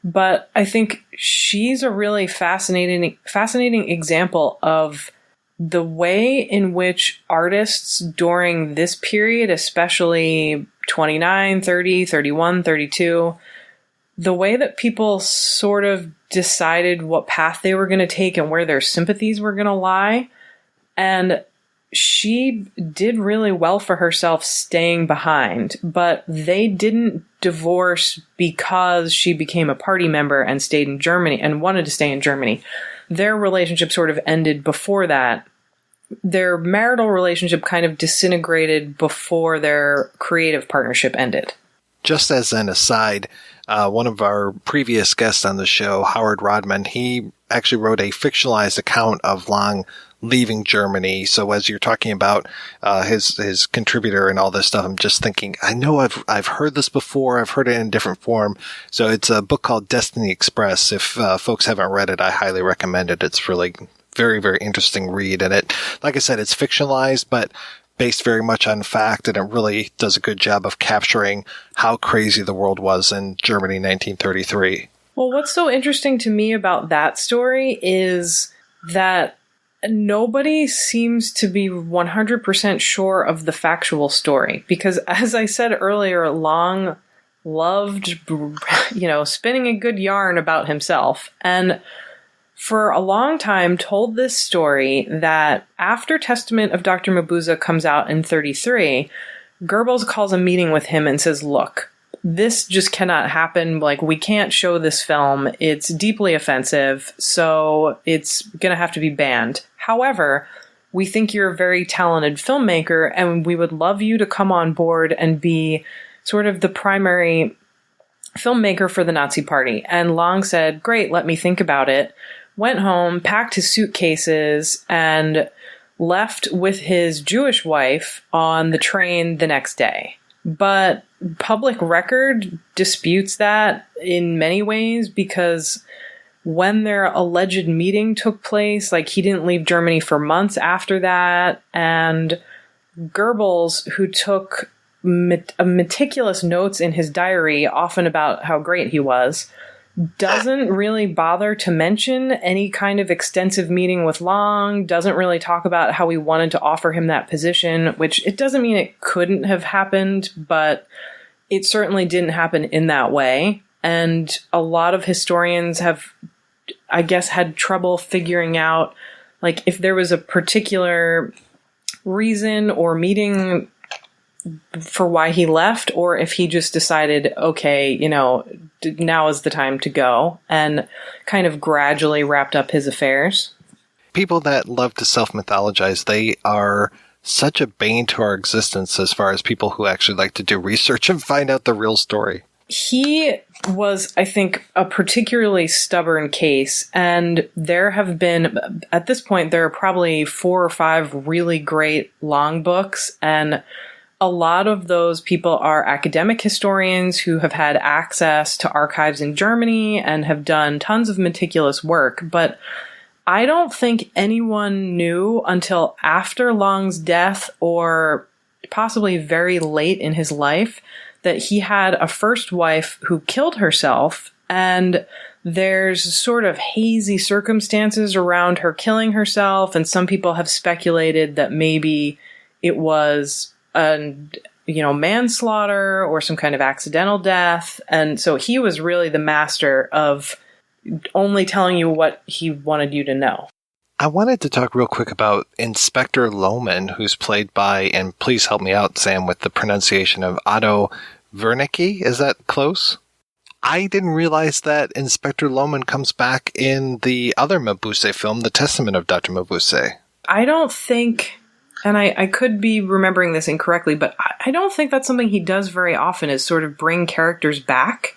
But I think she's a really fascinating example of the way in which artists during this period, especially 29, 30, 31, 32, the way that people sort of decided what path they were going to take and where their sympathies were going to lie. And she did really well for herself staying behind, but they didn't divorce because she became a party member and stayed in Germany and wanted to stay in Germany. Their relationship sort of ended before that. Their marital relationship kind of disintegrated before their creative partnership ended. Just as an aside, one of our previous guests on the show, Howard Rodman, he actually wrote a fictionalized account of Lang leaving Germany. So as you're talking about his contributor and all this stuff, I'm just thinking, I know I've heard this before. I've heard it in a different form. So it's a book called Destiny Express. If folks haven't read it, I highly recommend it. It's really very, very interesting read. And it, like I said, it's fictionalized, but based very much on fact, and it really does a good job of capturing how crazy the world was in Germany 1933. Well, what's so interesting to me about that story is that nobody seems to be 100% sure of the factual story. Because as I said earlier, Long loved, spinning a good yarn about himself. And for a long time told this story that after Testament of Dr. Mabuse comes out in 1933, Goebbels calls a meeting with him and says, look, this just cannot happen. Like, we can't show this film. It's deeply offensive, so it's going to have to be banned. However, we think you're a very talented filmmaker, and we would love you to come on board and be sort of the primary filmmaker for the Nazi Party. And Long said, great, let me think about it. Went home, packed his suitcases, and left with his Jewish wife on the train the next day. But public record disputes that in many ways, because when their alleged meeting took place, like, he didn't leave Germany for months after that. And Goebbels, who took meticulous notes in his diary, often about how great he was, doesn't really bother to mention any kind of extensive meeting with Long, doesn't really talk about how he wanted to offer him that position, which it doesn't mean it couldn't have happened, but it certainly didn't happen in that way. And a lot of historians have, I guess, had trouble figuring out, like, if there was a particular reason or meeting for why he left, or if he just decided, okay, now is the time to go, and kind of gradually wrapped up his affairs. People that love to self-mythologize, they are such a bane to our existence as far as people who actually like to do research and find out the real story. He was, I think, a particularly stubborn case, and there have been, at this point, there are probably 4 or 5 really great Long books, and a lot of those people are academic historians who have had access to archives in Germany and have done tons of meticulous work. But I don't think anyone knew until after Long's death, or possibly very late in his life, that he had a first wife who killed herself. And there's sort of hazy circumstances around her killing herself. And some people have speculated that maybe it was manslaughter or some kind of accidental death. And so he was really the master of only telling you what he wanted you to know. I wanted to talk real quick about Inspector Lohman, who's played by, and please help me out, Sam, with the pronunciation of Otto Wernicke. Is that close? I didn't realize that Inspector Lohman comes back in the other Mabuse film, The Testament of Dr. Mabuse. I don't think... And I could be remembering this incorrectly, but I don't think that's something he does very often, is sort of bring characters back.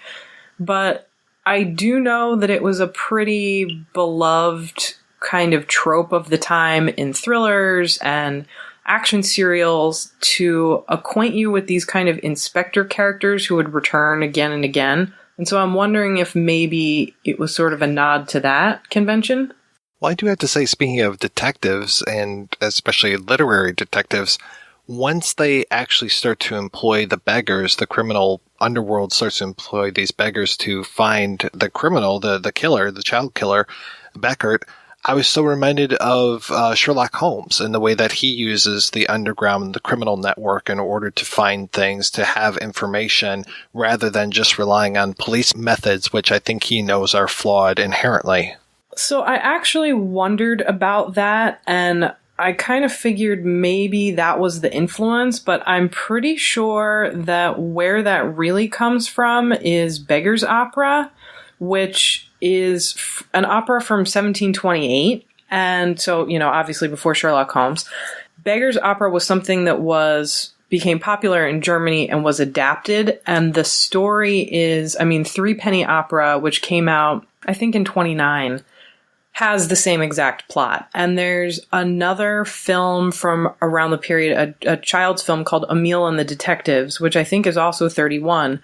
But I do know that it was a pretty beloved kind of trope of the time in thrillers and action serials to acquaint you with these kind of inspector characters who would return again and again. And so I'm wondering if maybe it was sort of a nod to that convention. Well, I do have to say, speaking of detectives, and especially literary detectives, once they actually start to employ the beggars, the criminal underworld starts to employ these beggars to find the criminal, the killer, the child killer, Beckert, I was so reminded of Sherlock Holmes and the way that he uses the underground, the criminal network, in order to find things, to have information, rather than just relying on police methods, which I think he knows are flawed inherently. So I actually wondered about that, and I kind of figured maybe that was the influence, but I'm pretty sure that where that really comes from is Beggar's Opera, which is an opera from 1728. And so, obviously before Sherlock Holmes. Beggar's Opera was something that became popular in Germany and was adapted. And the story is, Threepenny Opera, which came out, I think, in 1929. Has the same exact plot. And there's another film from around the period, a child's film called Emile and the Detectives, which I think is also 1931,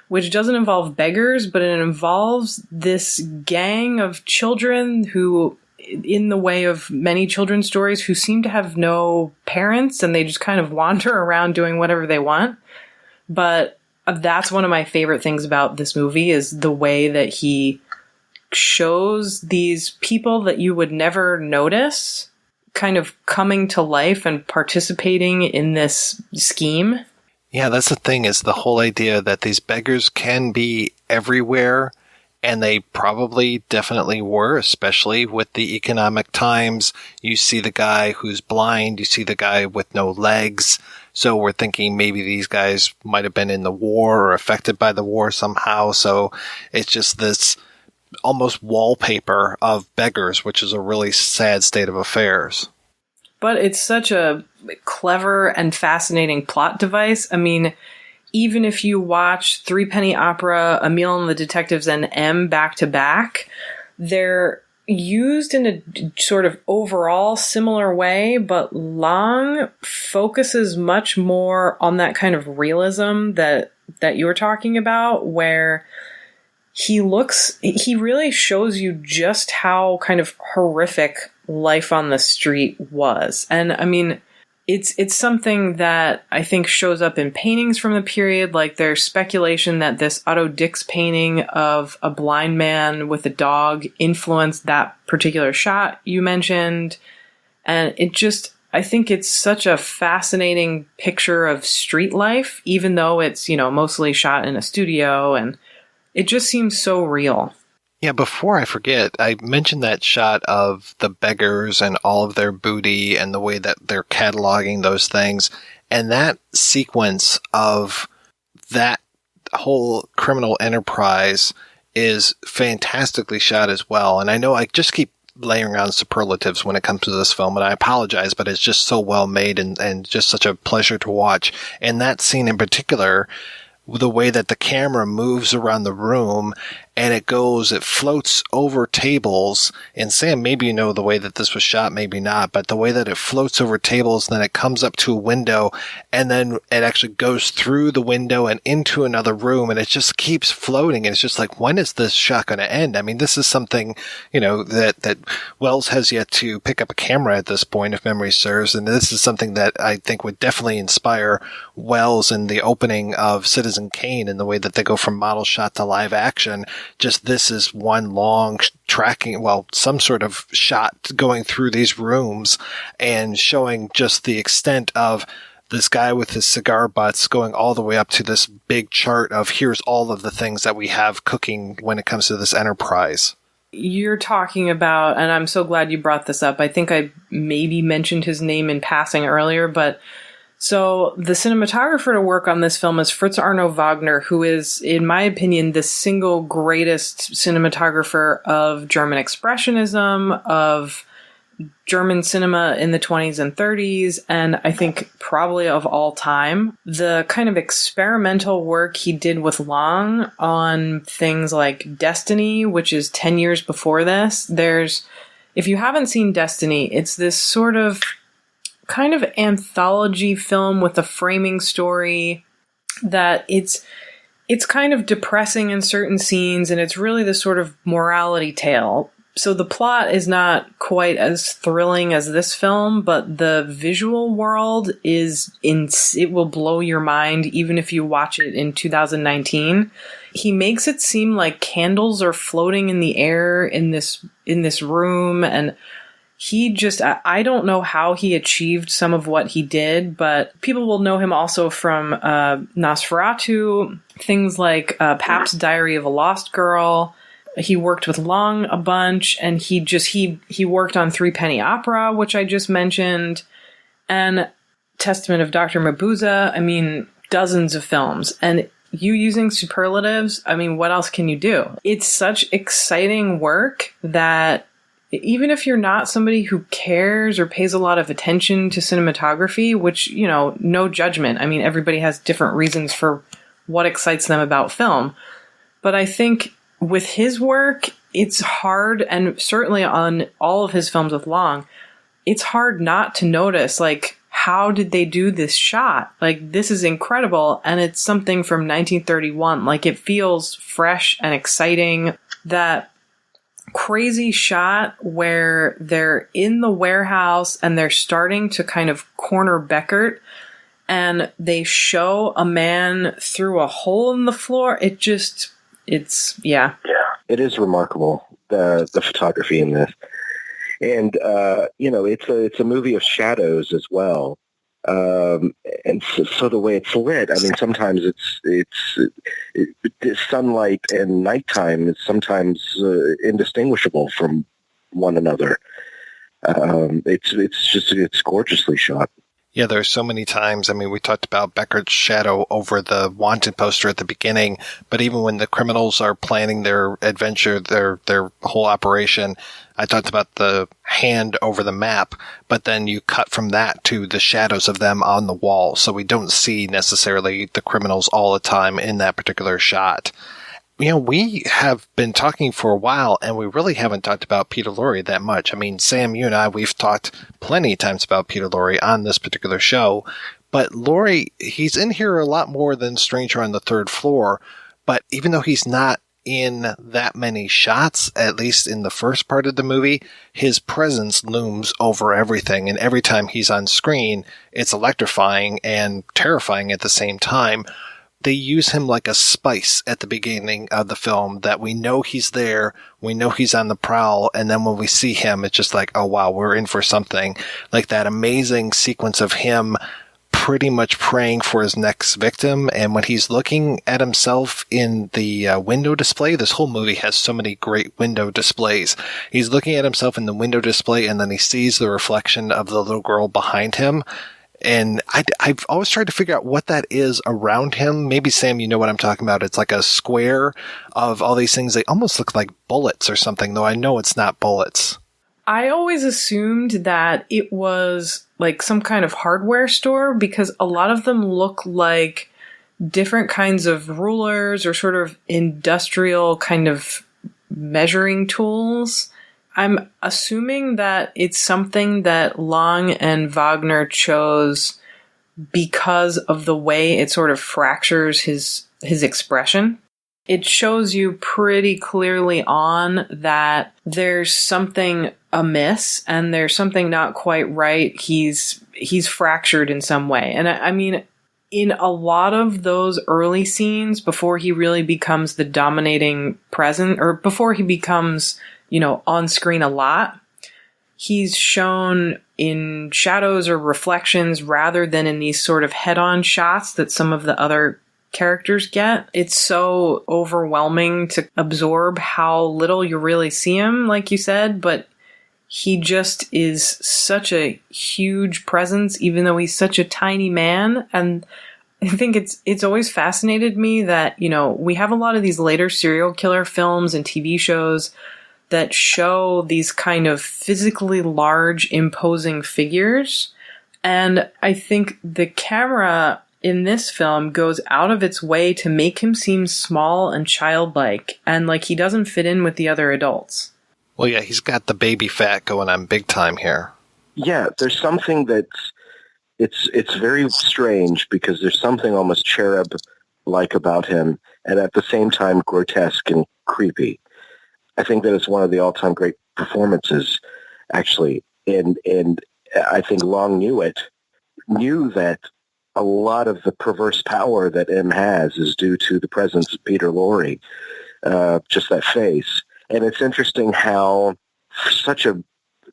which doesn't involve beggars, but it involves this gang of children who in the way of many children's stories who seem to have no parents and they just kind of wander around doing whatever they want. But that's one of my favorite things about this movie is the way that he shows these people that you would never notice kind of coming to life and participating in this scheme. Yeah, that's the thing, is the whole idea that these beggars can be everywhere, and they probably definitely were, especially with the economic times. You see the guy who's blind, you see the guy with no legs, so we're thinking maybe these guys might have been in the war or affected by the war somehow, so it's just this almost wallpaper of beggars, which is a really sad state of affairs. But it's such a clever and fascinating plot device. I mean, even if you watch Threepenny Opera, Emile and the Detectives, and M back to back, they're used in a sort of overall similar way, but Lang focuses much more on that kind of realism that you were talking about, where he really shows you just how kind of horrific life on the street was. And I mean, it's something that I think shows up in paintings from the period. Like there's speculation that this Otto Dix painting of a blind man with a dog influenced that particular shot you mentioned. And I think it's such a fascinating picture of street life, even though it's, mostly shot in a studio, and it just seems so real. Yeah, before I forget, I mentioned that shot of the beggars and all of their booty and the way that they're cataloging those things. And that sequence of that whole criminal enterprise is fantastically shot as well. And I know I just keep layering on superlatives when it comes to this film, and I apologize, but it's just so well made and just such a pleasure to watch. And that scene in particular, the way that the camera moves around the room and it floats over tables. And Sam, maybe you know the way that this was shot, maybe not, but the way that it floats over tables, then it comes up to a window, and then it actually goes through the window and into another room, and it just keeps floating. And it's just like, when is this shot going to end? I mean, this is something, that Wells has yet to pick up a camera at this point, if memory serves. And this is something that I think would definitely inspire Wells in the opening of Citizen Kane, in the way that they go from model shot to live action. Just this is one long some sort of shot going through these rooms and showing just the extent of this guy with his cigar butts going all the way up to this big chart of here's all of the things that we have cooking when it comes to this enterprise. You're talking about, and I'm so glad you brought this up, I think I maybe mentioned his name in passing earlier, but so the cinematographer to work on this film is Fritz Arno Wagner, who is, in my opinion, the single greatest cinematographer of German Expressionism, of German cinema in the 20s and 30s, and I think probably of all time. The kind of experimental work he did with Lang on things like Destiny, which is 10 years before this. If you haven't seen Destiny, it's this sort of kind of anthology film with a framing story that it's kind of depressing in certain scenes, and it's really this sort of morality tale. So the plot is not quite as thrilling as this film, but the visual world it will blow your mind even if you watch it in 2019. He makes it seem like candles are floating in the air in this room, and I don't know how he achieved some of what he did, but people will know him also from Nosferatu, things like Pabst's Diary of a Lost Girl. He worked with Lang a bunch, and he worked on Threepenny Opera, which I just mentioned, and Testament of Dr. Mabuse. I mean, dozens of films. And you using superlatives, I mean, what else can you do? It's such exciting work that even if you're not somebody who cares or pays a lot of attention to cinematography, which, no judgment. I mean, everybody has different reasons for what excites them about film. But I think with his work, it's hard, and certainly on all of his films with Lang, it's hard not to notice, like, how did they do this shot? Like, this is incredible, and it's something from 1931. Like, it feels fresh and exciting. That crazy shot where they're in the warehouse and they're starting to kind of corner Beckert, and they show a man through a hole in the floor. Yeah. It is remarkable, the photography in this. And, it's a movie of shadows as well. And so the way it's lit, I mean, sometimes it's sunlight and nighttime is sometimes indistinguishable from one another. It's gorgeously shot. Yeah, there's so many times. I mean, we talked about Beckert's shadow over the wanted poster at the beginning, but even when the criminals are planning their adventure, their whole operation, I talked about the hand over the map, but then you cut from that to the shadows of them on the wall. So we don't see necessarily the criminals all the time in that particular shot. We have been talking for a while, and we really haven't talked about Peter Lorre that much. I mean, Sam, you and I, we've talked plenty of times about Peter Lorre on this particular show, but Lorre, he's in here a lot more than Stranger on the Third Floor, but even though he's not in that many shots, at least in the first part of the movie, his presence looms over everything, and every time he's on screen, it's electrifying and terrifying at the same time. They use him like a spice at the beginning of the film that we know he's there, we know he's on the prowl, and then when we see him, it's just like, oh wow, we're in for something. Like that amazing sequence of him pretty much praying for his next victim, and when he's looking at himself in the window display, this whole movie has so many great window displays. He's looking at himself in the window display, and then he sees the reflection of the little girl behind him. And I've always tried to figure out what that is around him. Maybe, Sam, you know what I'm talking about. It's like a square of all these things. They almost look like bullets or something, though I know it's not bullets. I always assumed that it was like some kind of hardware store because a lot of them look like different kinds of rulers or sort of industrial kind of measuring tools. I'm assuming that it's something that Long and Wagner chose because of the way it sort of fractures his expression. It shows you pretty clearly on that there's something amiss and there's something not quite right. He's fractured in some way. And I mean, in a lot of those early scenes, before he really becomes the dominating presence, or before he becomes, on screen a lot, he's shown in shadows or reflections rather than in these sort of head-on shots that some of the other characters get. It's so overwhelming to absorb how little you really see him, like you said, but he just is such a huge presence, even though he's such a tiny man. And I think it's always fascinated me that, we have a lot of these later serial killer films and TV shows that show these kind of physically large, imposing figures. And I think the camera in this film goes out of its way to make him seem small and childlike, and like he doesn't fit in with the other adults. Well, yeah, he's got the baby fat going on big time here. Yeah, there's something that's it's very strange because there's something almost cherub-like about him, and at the same time grotesque and creepy. I think that it's one of the all-time great performances, actually, and I think Long knew that a lot of the perverse power that M has is due to the presence of Peter Lorre, just that face. And it's interesting how such a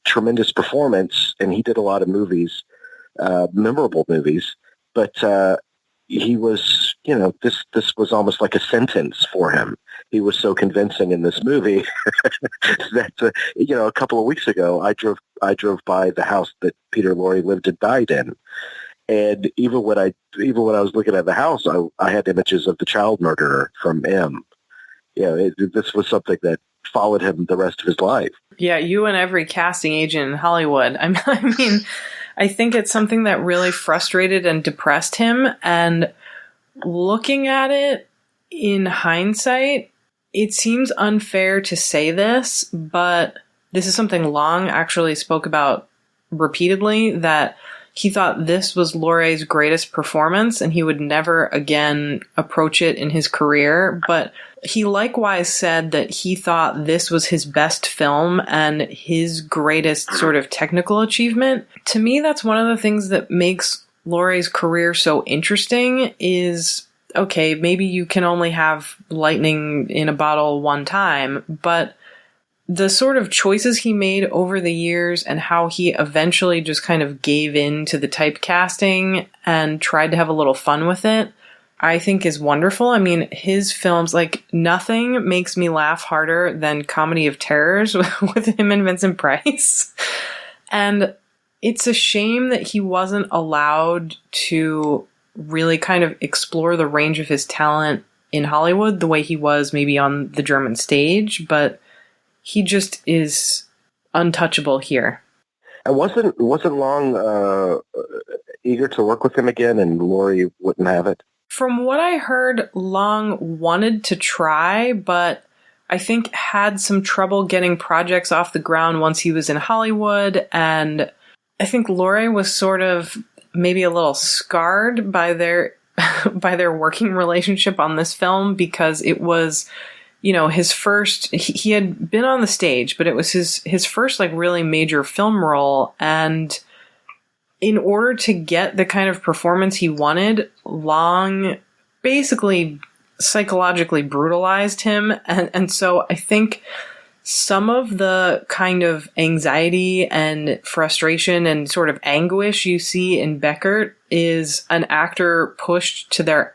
tremendous performance, and he did a lot of movies, memorable movies, but he was, this was almost like a sentence for him. He was so convincing in this movie that, a couple of weeks ago, I drove by the house that Peter Lorre lived and died in. And even when I was looking at the house, I had images of the child murderer from M. This was something that followed him the rest of his life. Yeah, you and every casting agent in Hollywood. I mean, I think it's something that really frustrated and depressed him. And looking at it in hindsight, it seems unfair to say this, but this is something Long actually spoke about repeatedly, that he thought this was Lorre's greatest performance and he would never again approach it in his career. But he likewise said that he thought this was his best film and his greatest sort of technical achievement. To me, that's one of the things that makes Lorre's career so interesting is, okay, maybe you can only have lightning in a bottle one time, but the sort of choices he made over the years and how he eventually just kind of gave in to the typecasting and tried to have a little fun with it, I think is wonderful. I mean, his films, like, nothing makes me laugh harder than Comedy of Terrors with him and Vincent Price. And it's a shame that he wasn't allowed to really kind of explore the range of his talent in Hollywood the way he was maybe on the German stage, but he just is untouchable here. I wasn't Long eager to work with him again, and Lorre wouldn't have it? From what I heard, Long wanted to try, but I think had some trouble getting projects off the ground once he was in Hollywood, and I think Lorre was sort of maybe a little scarred by their by their working relationship on this film, because it was, you know, his first, he had been on the stage, but it was his first like really major film role. And in order to get the kind of performance he wanted, Long basically psychologically brutalized him. And so I think some of the kind of anxiety and frustration and sort of anguish you see in Beckert is an actor pushed to their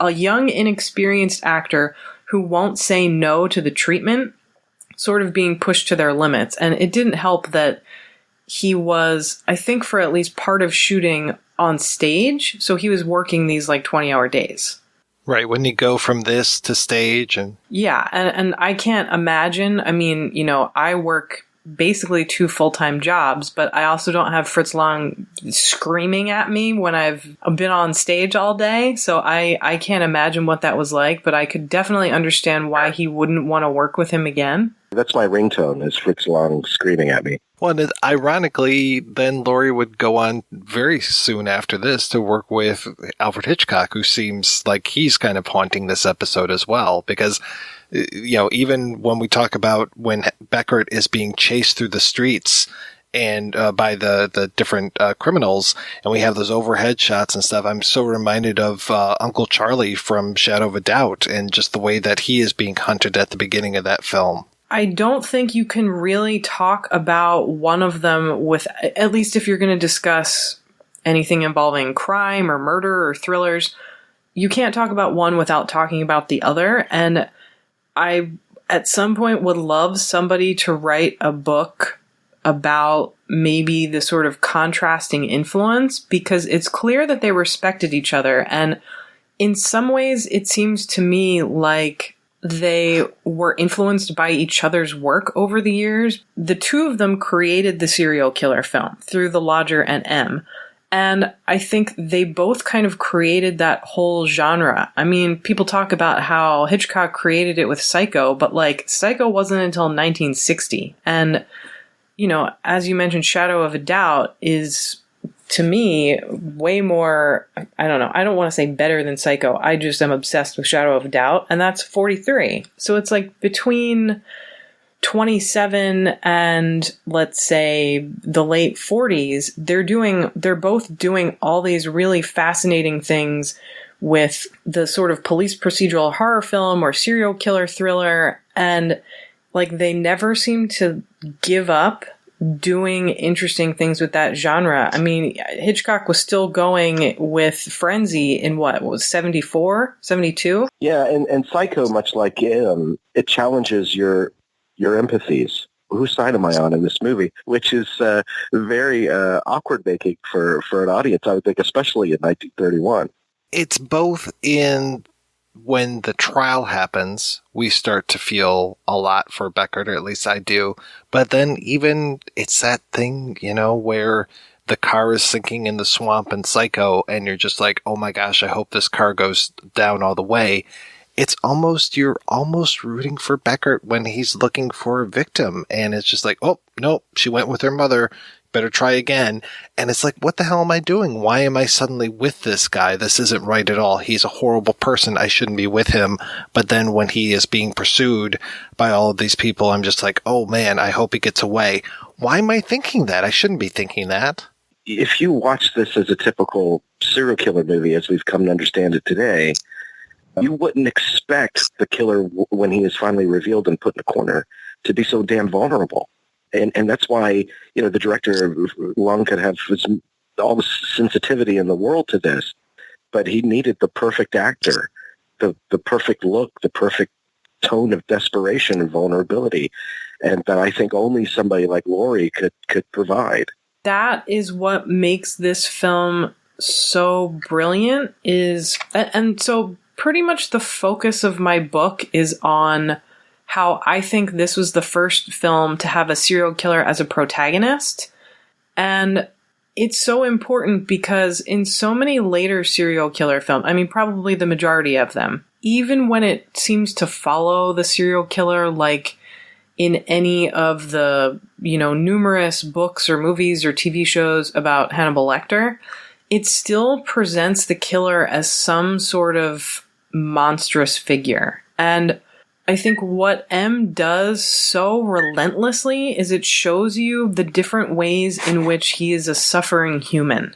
a young, inexperienced actor who won't say no to the treatment, sort of being pushed to their limits. And it didn't help that he was, I think, for at least part of shooting on stage. So he was working these like 20-hour days. Right. Wouldn't he go from this to stage? And yeah. And I can't imagine. I mean, you know, I work basically 2 full-time jobs, but I also don't have Fritz Lang screaming at me when I've been on stage all day. So I can't imagine what that was like, but I could definitely understand why he wouldn't want to work with him again. That's my ringtone, is Fritz Lang screaming at me. Well, and ironically, then Lorre would go on very soon after this to work with Alfred Hitchcock, who seems like he's kind of haunting this episode as well. Because, you know, even when we talk about when Beckert is being chased through the streets and by the different criminals, and we have those overhead shots and stuff, I'm so reminded of Uncle Charlie from Shadow of a Doubt and just the way that he is being hunted at the beginning of that film. I don't think you can really talk about one of them with, at least if you're going to discuss anything involving crime or murder or thrillers, you can't talk about one without talking about the other. And I, at some point, would love somebody to write a book about maybe the sort of contrasting influence, because it's clear that they respected each other. And in some ways, it seems to me like they were influenced by each other's work over the years. The two of them created the serial killer film through The Lodger and M. And I think they both kind of created that whole genre. I mean, people talk about how Hitchcock created it with Psycho, but like Psycho wasn't until 1960. And, you know, as you mentioned, Shadow of a Doubt is, to me, way more, I don't know, I don't want to say better than Psycho. I just am obsessed with Shadow of a Doubt, and that's 43. So it's like between 27 and, let's say, the late 40s, they're both doing all these really fascinating things with the sort of police procedural horror film or serial killer thriller, and like they never seem to give up doing interesting things with that genre. I mean, Hitchcock was still going with Frenzy in what was 74, 72? Yeah, and Psycho, much like it challenges your empathies. Whose side am I on in this movie? Which is very awkward making for an audience, I would think, especially in 1931. It's both in when the trial happens, we start to feel a lot for Beckert, or at least I do. But then even it's that thing, you know, where the car is sinking in the swamp in Psycho, and you're just like, oh my gosh, I hope this car goes down all the way. It's almost, you're almost rooting for Beckert when he's looking for a victim. And it's just like, oh, no, she went with her mother. better try again. And it's like, what the hell am I doing? Why am I suddenly with this guy? This isn't right at all. He's a horrible person. I shouldn't be with him. But then when he is being pursued by all of these people, I'm just like, oh man, I hope he gets away. Why am I thinking that? I shouldn't be thinking that. If you watch this as a typical serial killer movie, as we've come to understand it today, you wouldn't expect the killer, when he is finally revealed and put in a corner, to be so damn vulnerable. And that's why, the director, Lung, could have all the sensitivity in the world to this, but he needed the perfect actor, the perfect look, the perfect tone of desperation and vulnerability, and that I think only somebody like Lorre could provide. That is what makes this film so brilliant, and so pretty much the focus of my book is on how I think this was the first film to have a serial killer as a protagonist. And it's so important because in so many later serial killer films, I mean, probably the majority of them, even when it seems to follow the serial killer, like in any of the, numerous books or movies or TV shows about Hannibal Lecter, it still presents the killer as some sort of monstrous figure. And I think what M does so relentlessly is it shows you the different ways in which he is a suffering human.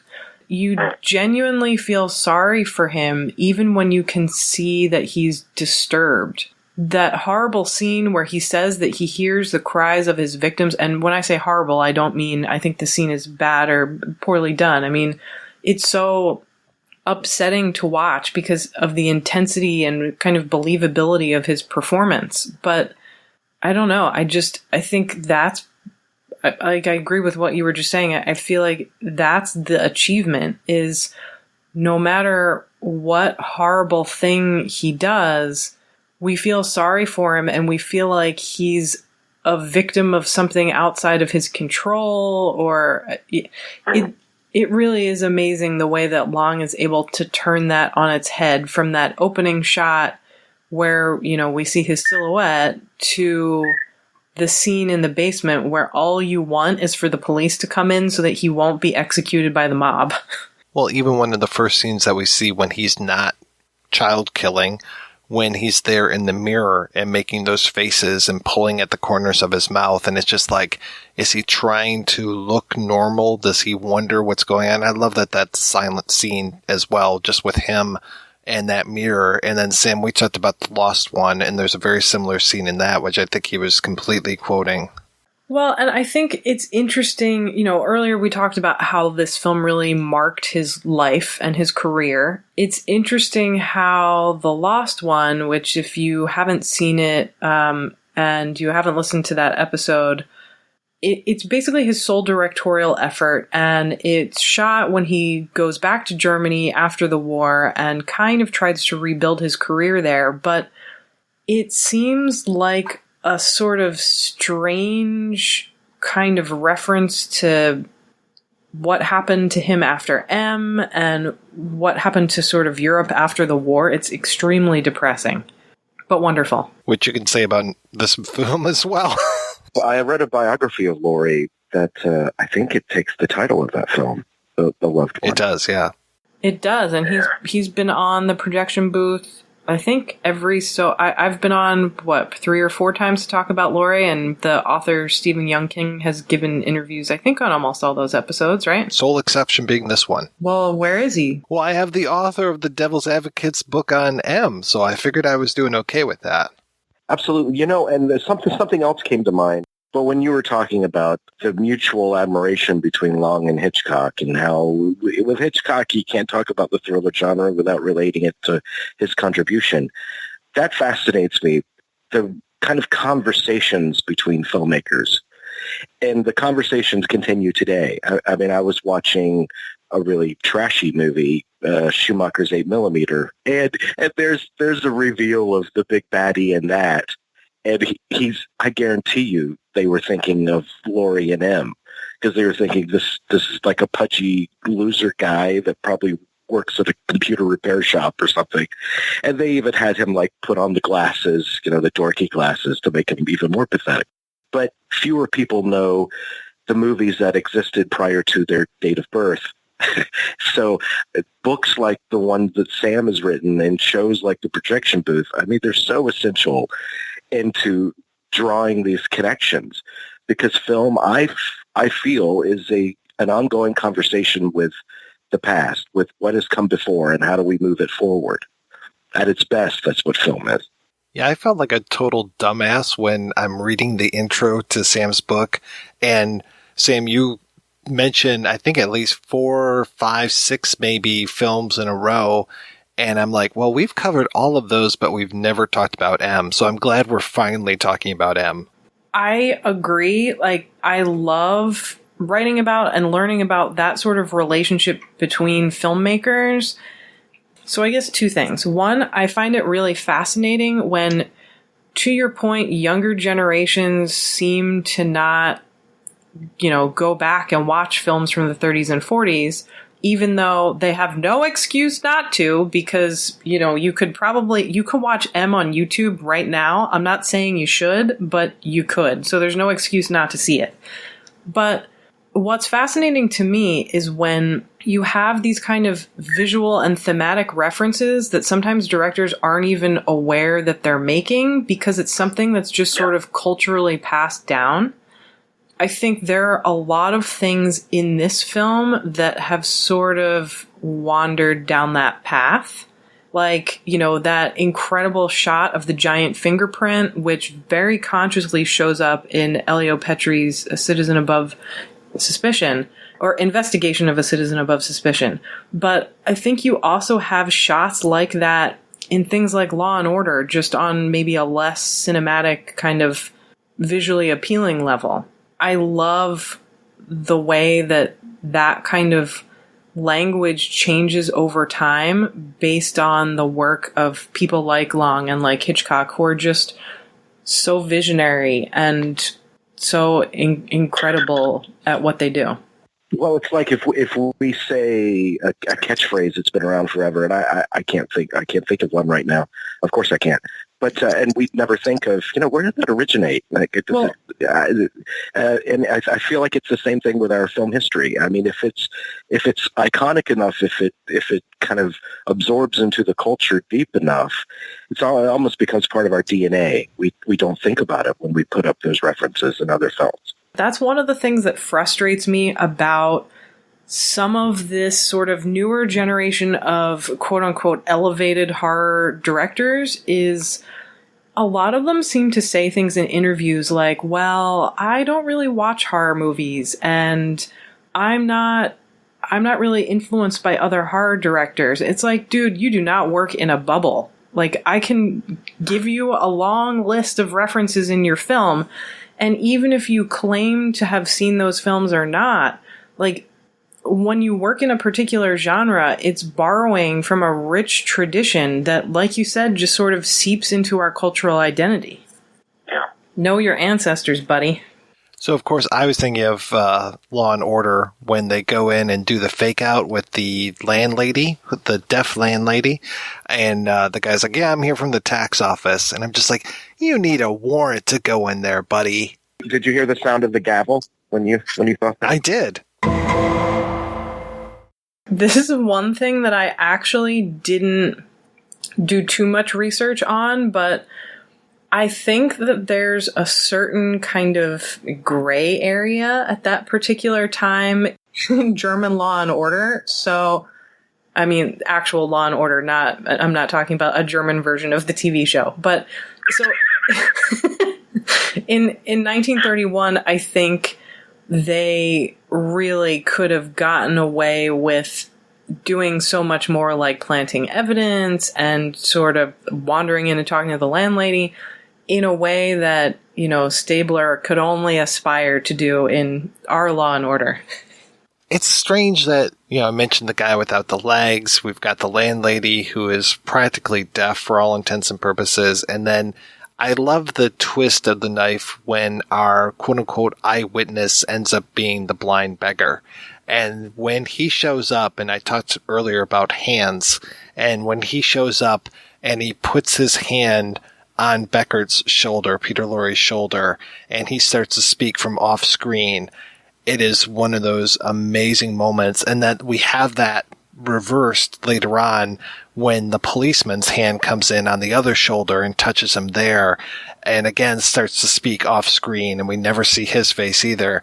You genuinely feel sorry for him even when you can see that he's disturbed. That horrible scene where he says that he hears the cries of his victims, and when I say horrible, I don't mean I think the scene is bad or poorly done. I mean, it's so upsetting to watch because of the intensity and kind of believability of his performance. But I don't know. I think that's, I agree with what you were just saying. I feel like that's the achievement, is no matter what horrible thing he does, we feel sorry for him and we feel like he's a victim of something outside of his control, or it really is amazing the way that Long is able to turn that on its head, from that opening shot where, we see his silhouette, to the scene in the basement where all you want is for the police to come in so that he won't be executed by the mob. Well, even one of the first scenes that we see when he's not child killing, when he's there in the mirror and making those faces and pulling at the corners of his mouth. And it's just like, is he trying to look normal? Does he wonder what's going on? I love that silent scene as well, just with him and that mirror. And then, Sam, we talked about the Lost One, and there's a very similar scene in that, which I think he was completely quoting. Well, and I think it's interesting, earlier we talked about how this film really marked his life and his career. It's interesting how The Lost One, which if you haven't seen it and you haven't listened to that episode, it's basically his sole directorial effort, and it's shot when he goes back to Germany after the war and kind of tries to rebuild his career there. But it seems like a sort of strange kind of reference to what happened to him after M and what happened to sort of Europe after the war. It's extremely depressing, but wonderful. Which you can say about this film as well. I read a biography of Lorre that I think it takes the title of that film, The Loved One. It does, yeah. It does, and he's been on the projection booth, I think I've been on, 3 or 4 times to talk about Lorre, and the author Stephen Youngkin has given interviews, I think, on almost all those episodes, right? Sole exception being this one. Well, where is he? Well, I have the author of the Devil's Advocate's book on M, so I figured I was doing okay with that. Absolutely. And something else came to mind. But when you were talking about the mutual admiration between Long and Hitchcock, and how with Hitchcock you can't talk about the thriller genre without relating it to his contribution, that fascinates me, the kind of conversations between filmmakers. And the conversations continue today. I mean, I was watching a really trashy movie, Schumacher's 8mm, and there's a reveal of the big baddie in that. And I guarantee you, they were thinking of Lorre and M, because they were thinking this is like a pudgy loser guy that probably works at a computer repair shop or something. And they even had him put on the glasses, the dorky glasses, to make him even more pathetic. But fewer people know the movies that existed prior to their date of birth. So books like the one that Sam has written and shows like The Projection Booth, I mean, they're so essential into drawing these connections, because film, I feel, is an ongoing conversation with the past, with what has come before and how do we move it forward. At its best, that's what film is. Yeah, I felt like a total dumbass when I'm reading the intro to Sam's book. And Sam, you mentioned, I think, at least 4, 5, 6 maybe films in a row. And I'm like, well, we've covered all of those, but we've never talked about M. So I'm glad we're finally talking about M. I agree. Like, I love writing about and learning about that sort of relationship between filmmakers. So I guess 2 things. One, I find it really fascinating when, to your point, younger generations seem to not, go back and watch films from the 30s and 40s, even though they have no excuse not to, because, you could watch M on YouTube right now. I'm not saying you should, but you could. So there's no excuse not to see it. But what's fascinating to me is when you have these kind of visual and thematic references that sometimes directors aren't even aware that they're making, because it's something that's just sort of culturally passed down. I think there are a lot of things in this film that have sort of wandered down that path. Like, that incredible shot of the giant fingerprint, which very consciously shows up in Elio Petri's A Citizen Above Suspicion, or Investigation of a Citizen Above Suspicion. But I think you also have shots like that in things like Law and Order, just on maybe a less cinematic kind of visually appealing level. I love the way that kind of language changes over time based on the work of people like Long and like Hitchcock, who are just so visionary and so incredible at what they do. Well, it's like if we say a catchphrase that's been around forever, and I can't think of one right now. Of course I can't. But and we never think of, where did that originate? Like, and I feel like it's the same thing with our film history. I mean, if it's iconic enough, if it kind of absorbs into the culture deep enough, it almost becomes part of our DNA. We don't think about it when we put up those references in other films. That's one of the things that frustrates me about some of this sort of newer generation of quote-unquote elevated horror directors is a lot of them seem to say things in interviews like, well, I don't really watch horror movies and I'm not really influenced by other horror directors. It's like, dude, you do not work in a bubble. Like, I can give you a long list of references in your film, and even if you claim to have seen those films or not, like, when you work in a particular genre, it's borrowing from a rich tradition that, like you said, just sort of seeps into our cultural identity. Yeah. Know your ancestors, buddy. So, of course, I was thinking of Law and Order when they go in and do the fake out with the landlady, the deaf landlady. And the guy's like, yeah, I'm here from the tax office. And I'm just like, you need a warrant to go in there, buddy. Did you hear the sound of the gavel when you thought that? I did. This is one thing that I actually didn't do too much research on, but I think that there's a certain kind of gray area at that particular time in German Law and Order. So, I mean, actual Law and Order, I'm not talking about a German version of the TV show. But so in 1931, I think they really could have gotten away with doing so much more, like planting evidence and sort of wandering in and talking to the landlady in a way that, Stabler could only aspire to do in our Law and Order. It's strange that, I mentioned the guy without the legs. We've got the landlady who is practically deaf for all intents and purposes. And then I love the twist of the knife when our quote-unquote eyewitness ends up being the blind beggar. And when he shows up, and I talked earlier about hands, and when he shows up and he puts his hand on Becker's shoulder, Peter Lorre's shoulder, and he starts to speak from off screen, it is one of those amazing moments, and that we have that reversed later on when the policeman's hand comes in on the other shoulder and touches him there, and again starts to speak off screen, and we never see his face either.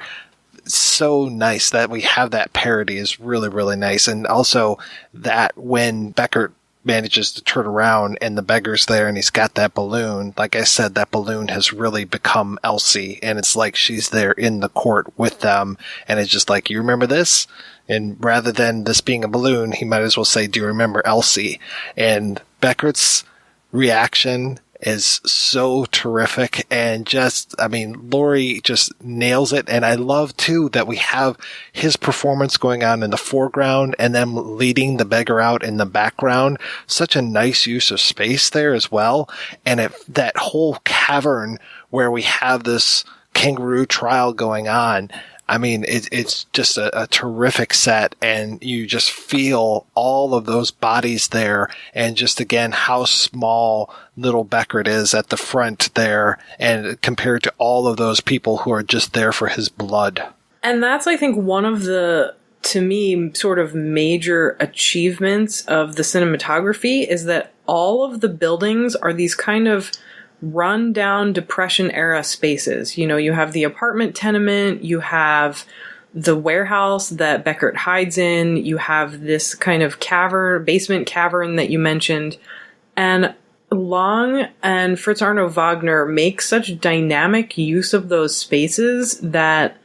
So nice that we have that parody is really, really nice. And also that when Beckert manages to turn around and the beggar's there and he's got that balloon, like I said, that balloon has really become Elsie, and it's like she's there in the court with them, and it's just like, you remember this? And rather than this being a balloon, he might as well say, do you remember Elsie? And Beckert's reaction is so terrific, and just, I mean, Lorre just nails it. And I love too that we have his performance going on in the foreground and them leading the beggar out in the background. Such a nice use of space there as well. And that whole cavern where we have this kangaroo trial going on, I mean, it's just a terrific set, and you just feel all of those bodies there, and just again how small little Beckert is at the front there, and compared to all of those people who are just there for his blood. And that's, I think, one of the, to me, sort of major achievements of the cinematography is that all of the buildings are these kind of run-down Depression-era spaces. You know, you have the apartment tenement, you have the warehouse that Beckert hides in, you have this kind of basement cavern that you mentioned, and Long and Fritz Arno Wagner make such dynamic use of those spaces that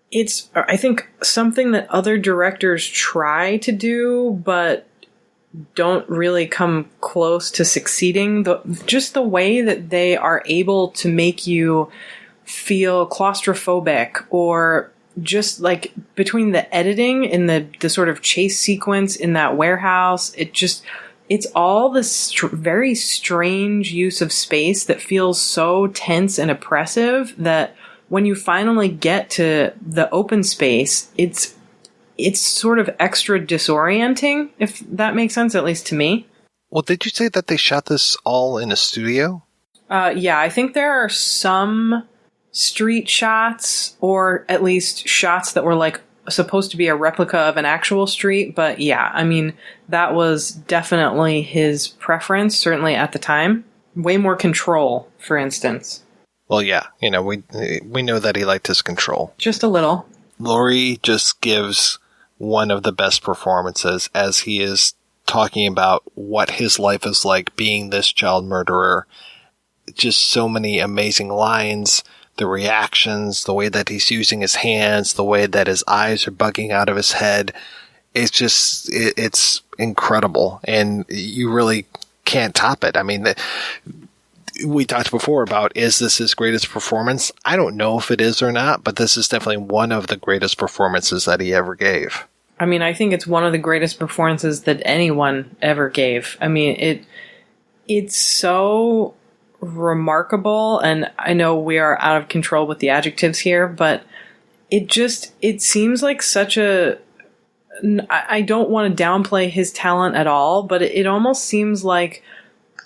it's, I think, something that other directors try to do, but don't really come close to succeeding. Just the way that they are able to make you feel claustrophobic, or just like between the editing and the sort of chase sequence in that warehouse, it's all this very strange use of space that feels so tense and oppressive that when you finally get to the open space, it's sort of extra disorienting, if that makes sense, at least to me. Well, did you say that they shot this all in a studio? Yeah, I think there are some street shots, or at least shots that were like supposed to be a replica of an actual street. But yeah, I mean, that was definitely his preference, certainly at the time. Way more control, for instance. Well, yeah, you know, we know that he liked his control. Just a little. Lorre just gives one of the best performances as he is talking about what his life is like being this child murderer. Just so many amazing lines, the reactions, the way that he's using his hands, the way that his eyes are bugging out of his head. It's just, it's incredible, and you really can't top it. I mean, we talked before about, is this his greatest performance? I don't know if it is or not, but this is definitely one of the greatest performances that he ever gave. I mean, I think it's one of the greatest performances that anyone ever gave. I mean, it's so remarkable, and I know we are out of control with the adjectives here, but it seems like such a, I don't want to downplay his talent at all, but it almost seems like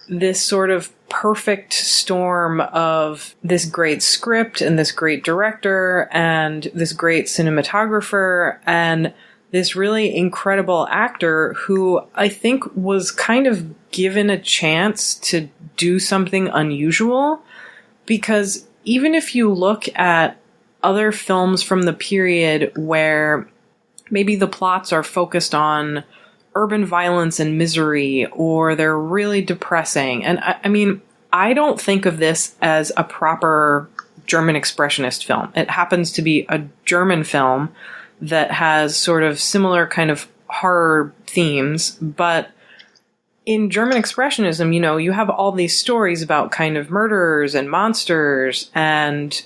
this sort of perfect storm of this great script and this great director and this great cinematographer and this really incredible actor who I think was kind of given a chance to do something unusual. Because even if you look at other films from the period where maybe the plots are focused on urban violence and misery, or they're really depressing. And I mean, I don't think of this as a proper German expressionist film. It happens to be a German film that has sort of similar kind of horror themes, but in German expressionism, you know, you have all these stories about kind of murderers and monsters and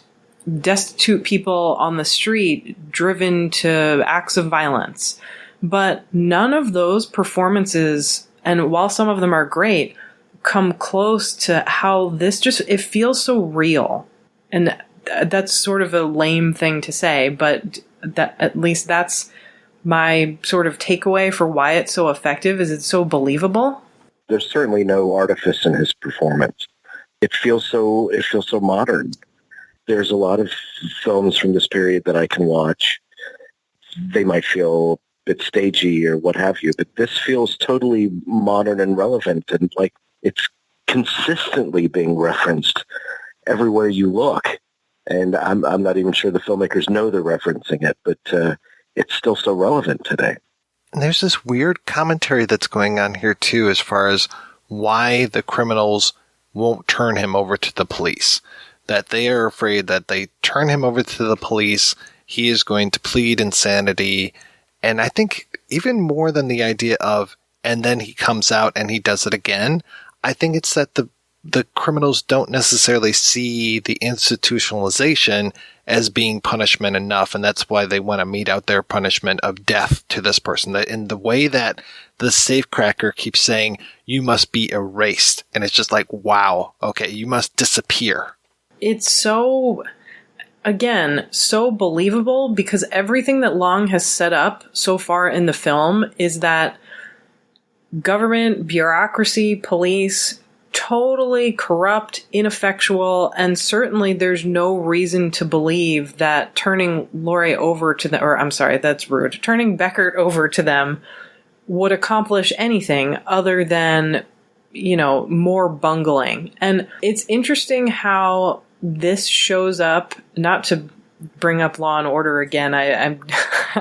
destitute people on the street driven to acts of violence. But none of those performances, and while some of them are great, come close to how this it feels so real. And that's sort of a lame thing to say, but at least that's my sort of takeaway for why it's so effective, is it's so believable. There's certainly no artifice in his performance. It feels so modern. there's a lot of films from this period that I can watch. They might feel a bit stagey or what have you, but this feels totally modern and relevant, and like it's consistently being referenced everywhere you look. And I'm not even sure the filmmakers know they're referencing it, but it's still so relevant today. And there's this weird commentary that's going on here, too, as far as why the criminals won't turn him over to the police. That they are afraid that they turn him over to the police, he is going to plead insanity. And I think even more than the idea of, and then he comes out and he does it again, I think it's that the criminals don't necessarily see the institutionalization as being punishment enough, and that's why they want to mete out their punishment of death to this person. That in the way that the safecracker keeps saying, you must be erased. And it's just like, wow, okay, you must disappear. It's so, again, so believable, because everything that Long has set up so far in the film is that government, bureaucracy, police, totally corrupt, ineffectual, and certainly there's no reason to believe that turning Lorre over to them, or I'm sorry, that's rude, turning Beckert over to them would accomplish anything other than, more bungling. And it's interesting how this shows up, not to bring up Law and Order again, I'm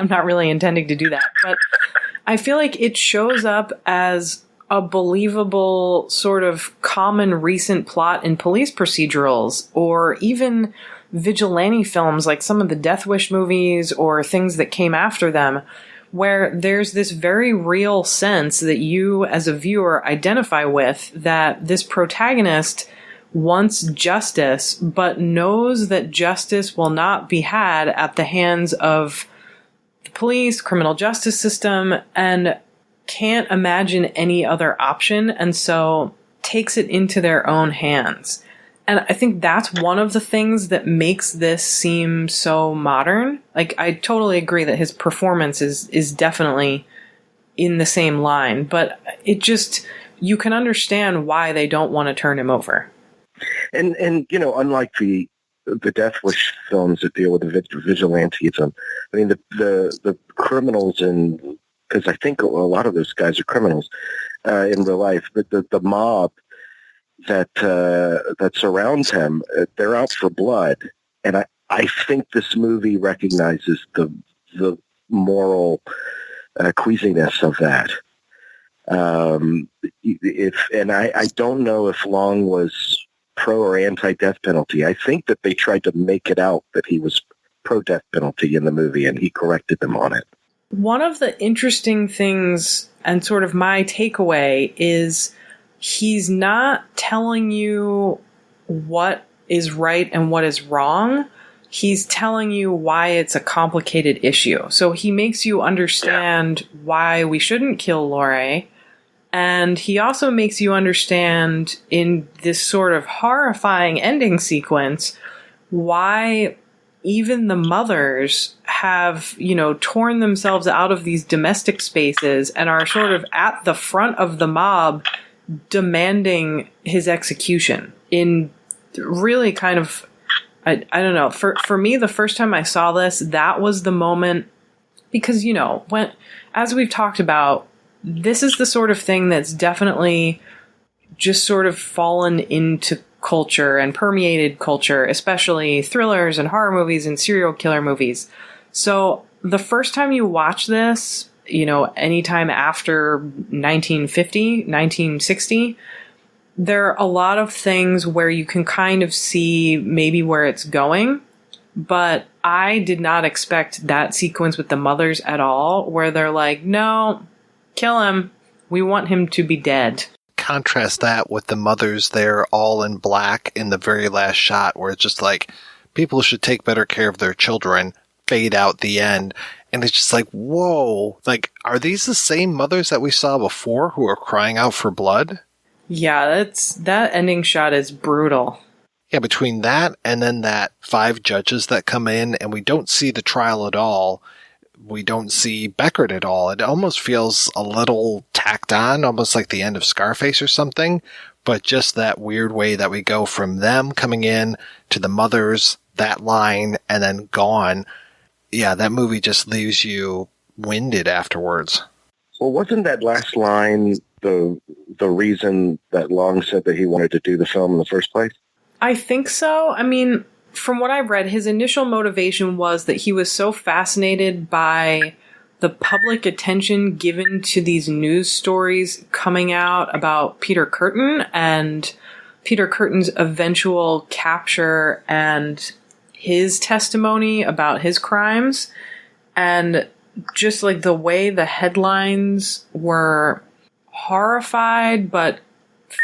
not really intending to do that, but I feel like it shows up as a believable sort of common recent plot in police procedurals, or even vigilante films like some of the Death Wish movies or things that came after them, where there's this very real sense that you as a viewer identify with, that this protagonist wants justice, but knows that justice will not be had at the hands of the police, criminal justice system, and can't imagine any other option, and so takes it into their own hands. And I think that's one of the things that makes this seem so modern. Like, I totally agree that his performance is definitely in the same line, but it just, you can understand why they don't want to turn him over. And unlike the Death Wish films that deal with the vigilantism, I mean, the criminals in, because I think a lot of those guys are criminals in real life, but the mob that surrounds him, they're out for blood. And I think this movie recognizes the moral queasiness of that. I don't know if Long was pro or anti-death penalty. I think that they tried to make it out that he was pro-death penalty in the movie, and he corrected them on it. One of the interesting things, and sort of my takeaway, is he's not telling you what is right and what is wrong. He's telling you why it's a complicated issue. So he makes you understand why we shouldn't kill Lorre. And he also makes you understand, in this sort of horrifying ending sequence, why even the mothers have, torn themselves out of these domestic spaces and are sort of at the front of the mob demanding his execution in really kind of, I don't know, for me, the first time I saw this, that was the moment, because, when, as we've talked about, this is the sort of thing that's definitely just sort of fallen into culture and permeated culture, especially thrillers and horror movies and serial killer movies. So the first time you watch this, anytime after 1950, 1960, there are a lot of things where you can kind of see maybe where it's going. But I did not expect that sequence with the mothers at all, where they're like, no, kill him. We want him to be dead. Contrast that with the mothers there all in black in the very last shot, where it's just like, people should take better care of their children, fade out the end. And it's just like, whoa, like, are these the same mothers that we saw before who are crying out for blood? Yeah, that ending shot is brutal. Yeah, between that and then that 5 judges that come in, and we don't see the trial at all. We don't see Beckert at all. It almost feels a little tacked on, almost like the end of Scarface or something. But just that weird way that we go from them coming in to the mothers that line and then gone, yeah, that movie just leaves you winded afterwards. Well, wasn't that last line the reason that Long said that he wanted to do the film in the first place? I think so. I mean, from what I've read, his initial motivation was that he was so fascinated by the public attention given to these news stories coming out about Peter Kürten and Peter Kürten's eventual capture and his testimony about his crimes. And just like the way the headlines were horrified but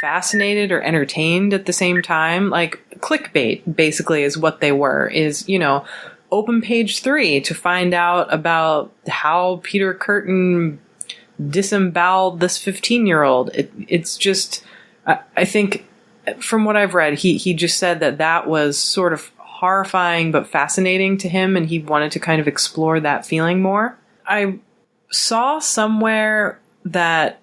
fascinated or entertained at the same time, like clickbait basically is what they were, is, you know, open page 3 to find out about how Peter Kürten disemboweled this 15-year-old. It's just, I think from what I've read, he just said that was sort of horrifying but fascinating to him, and he wanted to kind of explore that feeling more. I saw somewhere that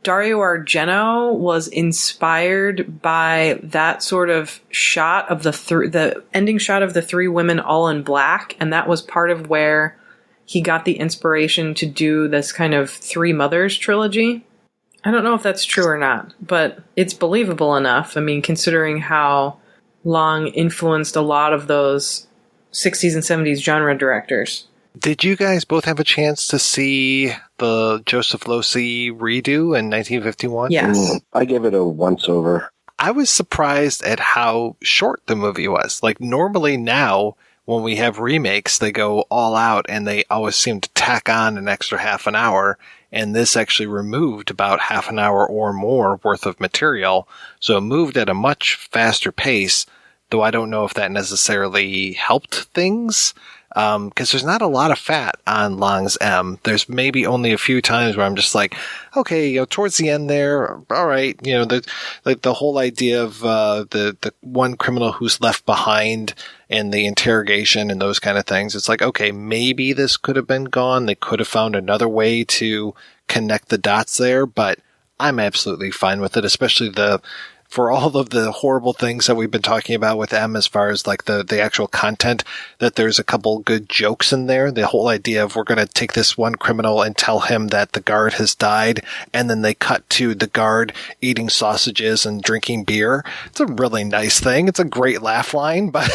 Dario Argento was inspired by that sort of shot of the ending shot of the 3 women all in black, and that was part of where he got the inspiration to do this kind of 3 Mothers trilogy. I don't know if that's true or not, but it's believable enough. I mean, considering how Long influenced a lot of those 60s and 70s genre directors. Did you guys both have a chance to see the Joseph Losey redo in 1951? Yes. I gave it a once-over. I was surprised at how short the movie was. Like, normally now, when we have remakes, they go all out and they always seem to tack on an extra half an hour. And this actually removed about half an hour or more worth of material. So it moved at a much faster pace, though I don't know if that necessarily helped things. Because there's not a lot of fat on Long's M. There's maybe only a few times where I'm just like, okay, you know, towards the end there, all right, you know, the whole idea of the one criminal who's left behind and the interrogation and those kind of things. It's like, okay, maybe this could have been gone. They could have found another way to connect the dots there, but I'm absolutely fine with it, especially for all of the horrible things that we've been talking about with M as far as like the actual content, that there's a couple good jokes in there. The whole idea of we're going to take this one criminal and tell him that the guard has died, and then they cut to the guard eating sausages and drinking beer. It's a really nice thing. It's a great laugh line, but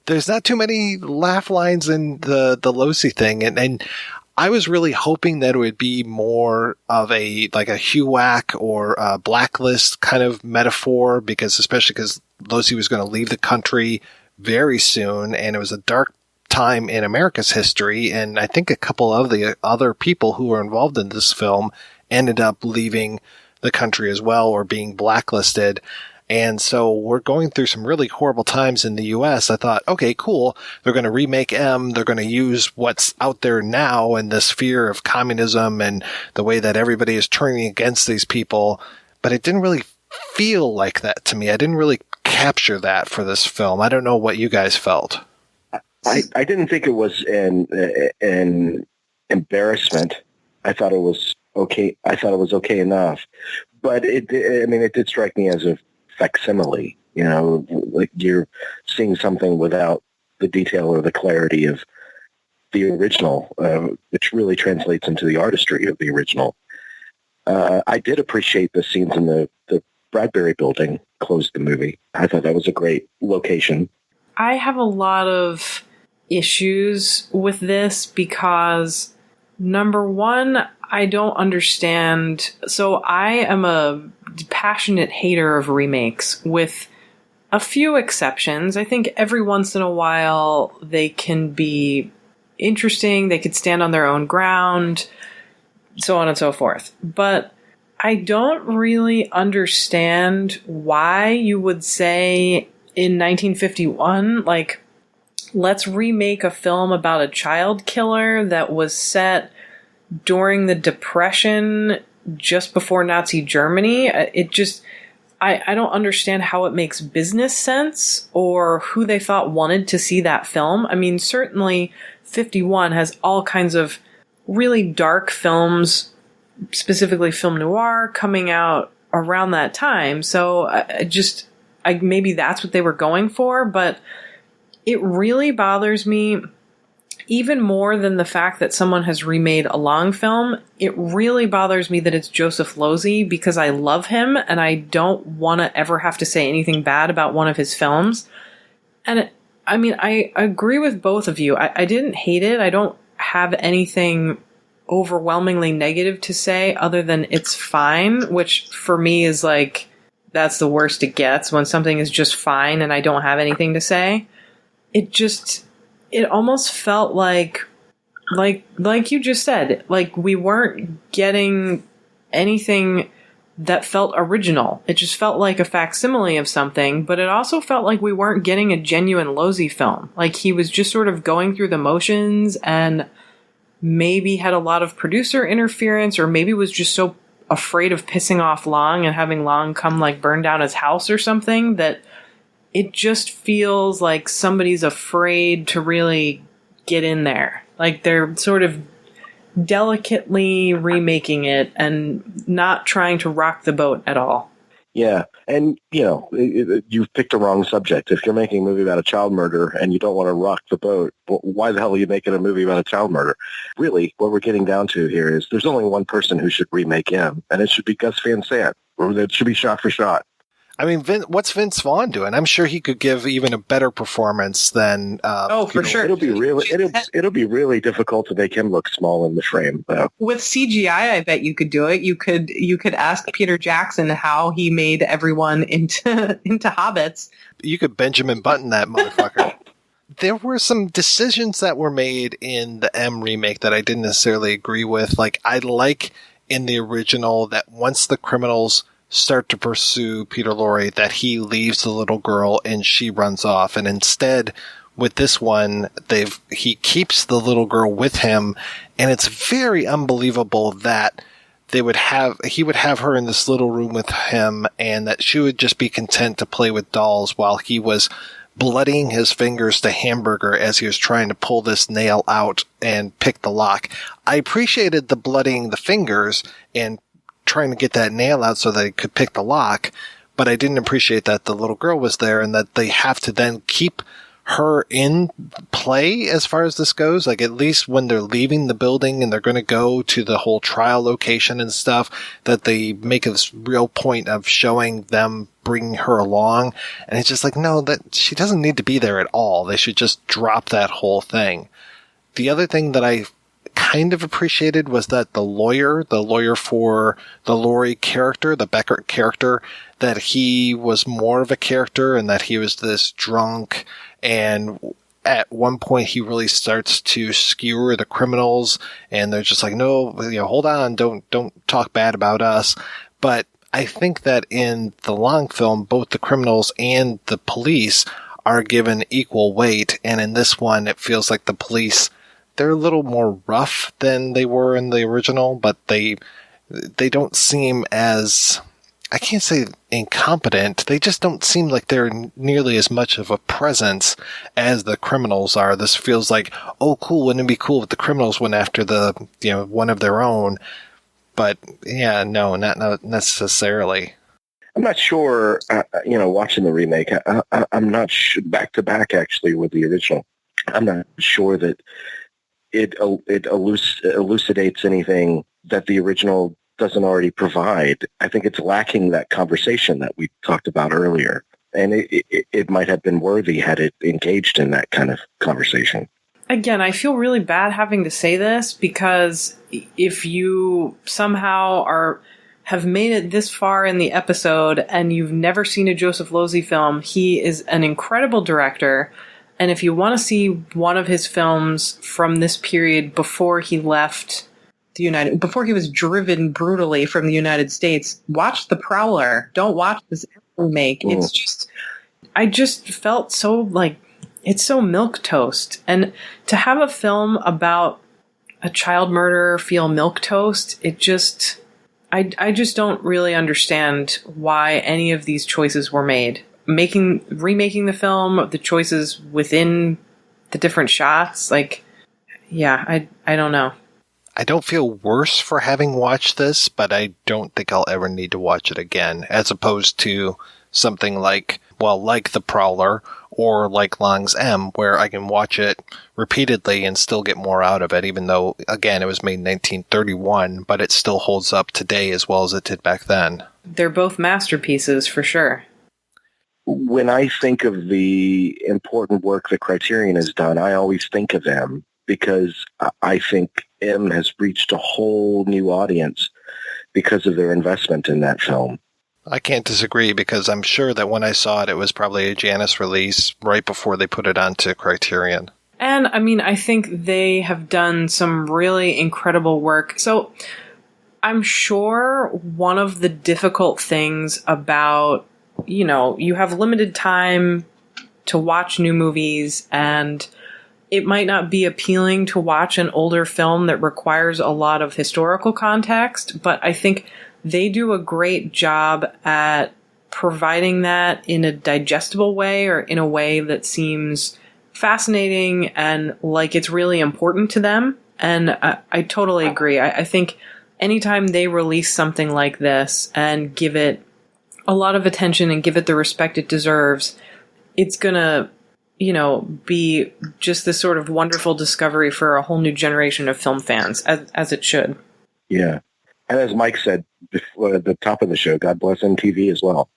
there's not too many laugh lines in the Losey thing. And I was really hoping that it would be more of a HUAC or a Blacklist kind of metaphor, especially because Losey was going to leave the country very soon, and it was a dark time in America's history, and I think a couple of the other people who were involved in this film ended up leaving the country as well or being blacklisted. And so we're going through some really horrible times in the U.S. I thought, okay, cool. They're going to remake M. They're going to use what's out there now and this fear of communism and the way that everybody is turning against these people. But it didn't really feel like that to me. I didn't really capture that for this film. I don't know what you guys felt. I didn't think it was an embarrassment. I thought it was okay. I thought it was okay enough. But it did strike me as a facsimile, you know, like you're seeing something without the detail or the clarity of the original, which really translates into the artistry of the original. I did appreciate the scenes in the Bradbury building closed the movie. I thought that was a great location. I have a lot of issues with this because, number one, I don't understand. So I am a passionate hater of remakes with a few exceptions. I think every once in a while they can be interesting. They could stand on their own ground, so on and so forth. But I don't really understand why you would say in 1951, like, let's remake a film about a child killer that was set during the Depression, just before Nazi Germany. It just, I don't understand how it makes business sense or who they thought wanted to see that film. I mean, certainly 51 has all kinds of really dark films, specifically film noir, coming out around that time. So maybe that's what they were going for, but it really bothers me even more than the fact that someone has remade a long film. It really bothers me that it's Joseph Losey, because I love him and I don't want to ever have to say anything bad about one of his films. And I agree with both of you. I didn't hate it. I don't have anything overwhelmingly negative to say other than it's fine, which for me is like, that's the worst it gets, when something is just fine and I don't have anything to say. It almost felt like you just said, like we weren't getting anything that felt original. It just felt like a facsimile of something, but it also felt like we weren't getting a genuine Losey film. Like he was just sort of going through the motions and maybe had a lot of producer interference, or maybe was just so afraid of pissing off Long and having Long come like burn down his house or something, that it just feels like somebody's afraid to really get in there. Like they're sort of delicately remaking it and not trying to rock the boat at all. Yeah. And, you've picked a wrong subject. If you're making a movie about a child murder and you don't want to rock the boat, why the hell are you making a movie about a child murder? Really, what we're getting down to here is there's only one person who should remake him, and it should be Gus Van Sant, or it should be shot for shot. I mean, what's Vince Vaughn doing? I'm sure he could give even a better performance than. For sure. It'll be really difficult to make him look small in the frame, though. With CGI, I bet you could do it. You could ask Peter Jackson how he made everyone into hobbits. You could Benjamin Button that motherfucker. There were some decisions that were made in the M remake that I didn't necessarily agree with. Like, I like in the original that once the criminals start to pursue Peter Lorre, that he leaves the little girl and she runs off. And instead, with this one, he keeps the little girl with him, and it's very unbelievable that he would have her in this little room with him, and that she would just be content to play with dolls while he was bloodying his fingers to hamburger as he was trying to pull this nail out and pick the lock. I appreciated the bloodying the fingers and trying to get that nail out so that he could pick the lock, but I didn't appreciate that the little girl was there and that they have to then keep her in play as far as this goes. Like, at least when they're leaving the building and they're going to go to the whole trial location and stuff, that they make this real point of showing them bringing her along. And it's just like, no, that she doesn't need to be there at all. They should just drop that whole thing. The other thing that I kind of appreciated was that the lawyer for the Lorre character, the Beckert character, that he was more of a character and that he was this drunk, and at one point he really starts to skewer the criminals, and they're just like, no, hold on, don't talk bad about us. But I think that in the long film, both the criminals and the police are given equal weight, and in this one it feels like the police, they're a little more rough than they were in the original, but they don't seem as, I can't say incompetent, they just don't seem like they're nearly as much of a presence as the criminals are. This feels like, oh cool, wouldn't it be cool if the criminals went after one of their own? But yeah, no, not necessarily. I'm not sure, watching the remake, I'm not back to back actually with the original. I'm not sure that it elucidates anything that the original doesn't already provide. I think it's lacking that conversation that we talked about earlier. And it might have been worthy had it engaged in that kind of conversation. Again, I feel really bad having to say this, because if you somehow have made it this far in the episode and you've never seen a Joseph Losey film, he is an incredible director. And if you want to see one of his films from this period before he left before he was driven brutally from the United States, watch The Prowler. Don't watch this remake. Mm. It's just, I just felt so like, it's so milquetoast. And to have a film about a child murderer feel milquetoast, it just, I just don't really understand why any of these choices were made. Remaking the film, the choices within the different shots, like, yeah, I don't know. I don't feel worse for having watched this, but I don't think I'll ever need to watch it again, as opposed to something like well, like The Prowler or like Long's M, where I can watch it repeatedly and still get more out of it, even though, again, it was made in 1931, but it still holds up today as well as it did back then. They're both masterpieces, for sure. When I think of the important work that Criterion has done, I always think of M, because I think M has reached a whole new audience because of their investment in that film. I can't disagree, because I'm sure that when I saw it, it was probably a Janus release right before they put it onto Criterion. And, I mean, I think they have done some really incredible work. So, I'm sure one of the difficult things about, you know, you have limited time to watch new movies, and it might not be appealing to watch an older film that requires a lot of historical context, but I think they do a great job at providing that in a digestible way, or in a way that seems fascinating and like it's really important to them. And I totally agree. I think anytime they release something like this and give it a lot of attention and give it the respect it deserves, it's gonna, you know, be just this sort of wonderful discovery for a whole new generation of film fans, as it should. Yeah. And as Mike said before, at the top of the show, God bless MTV as well.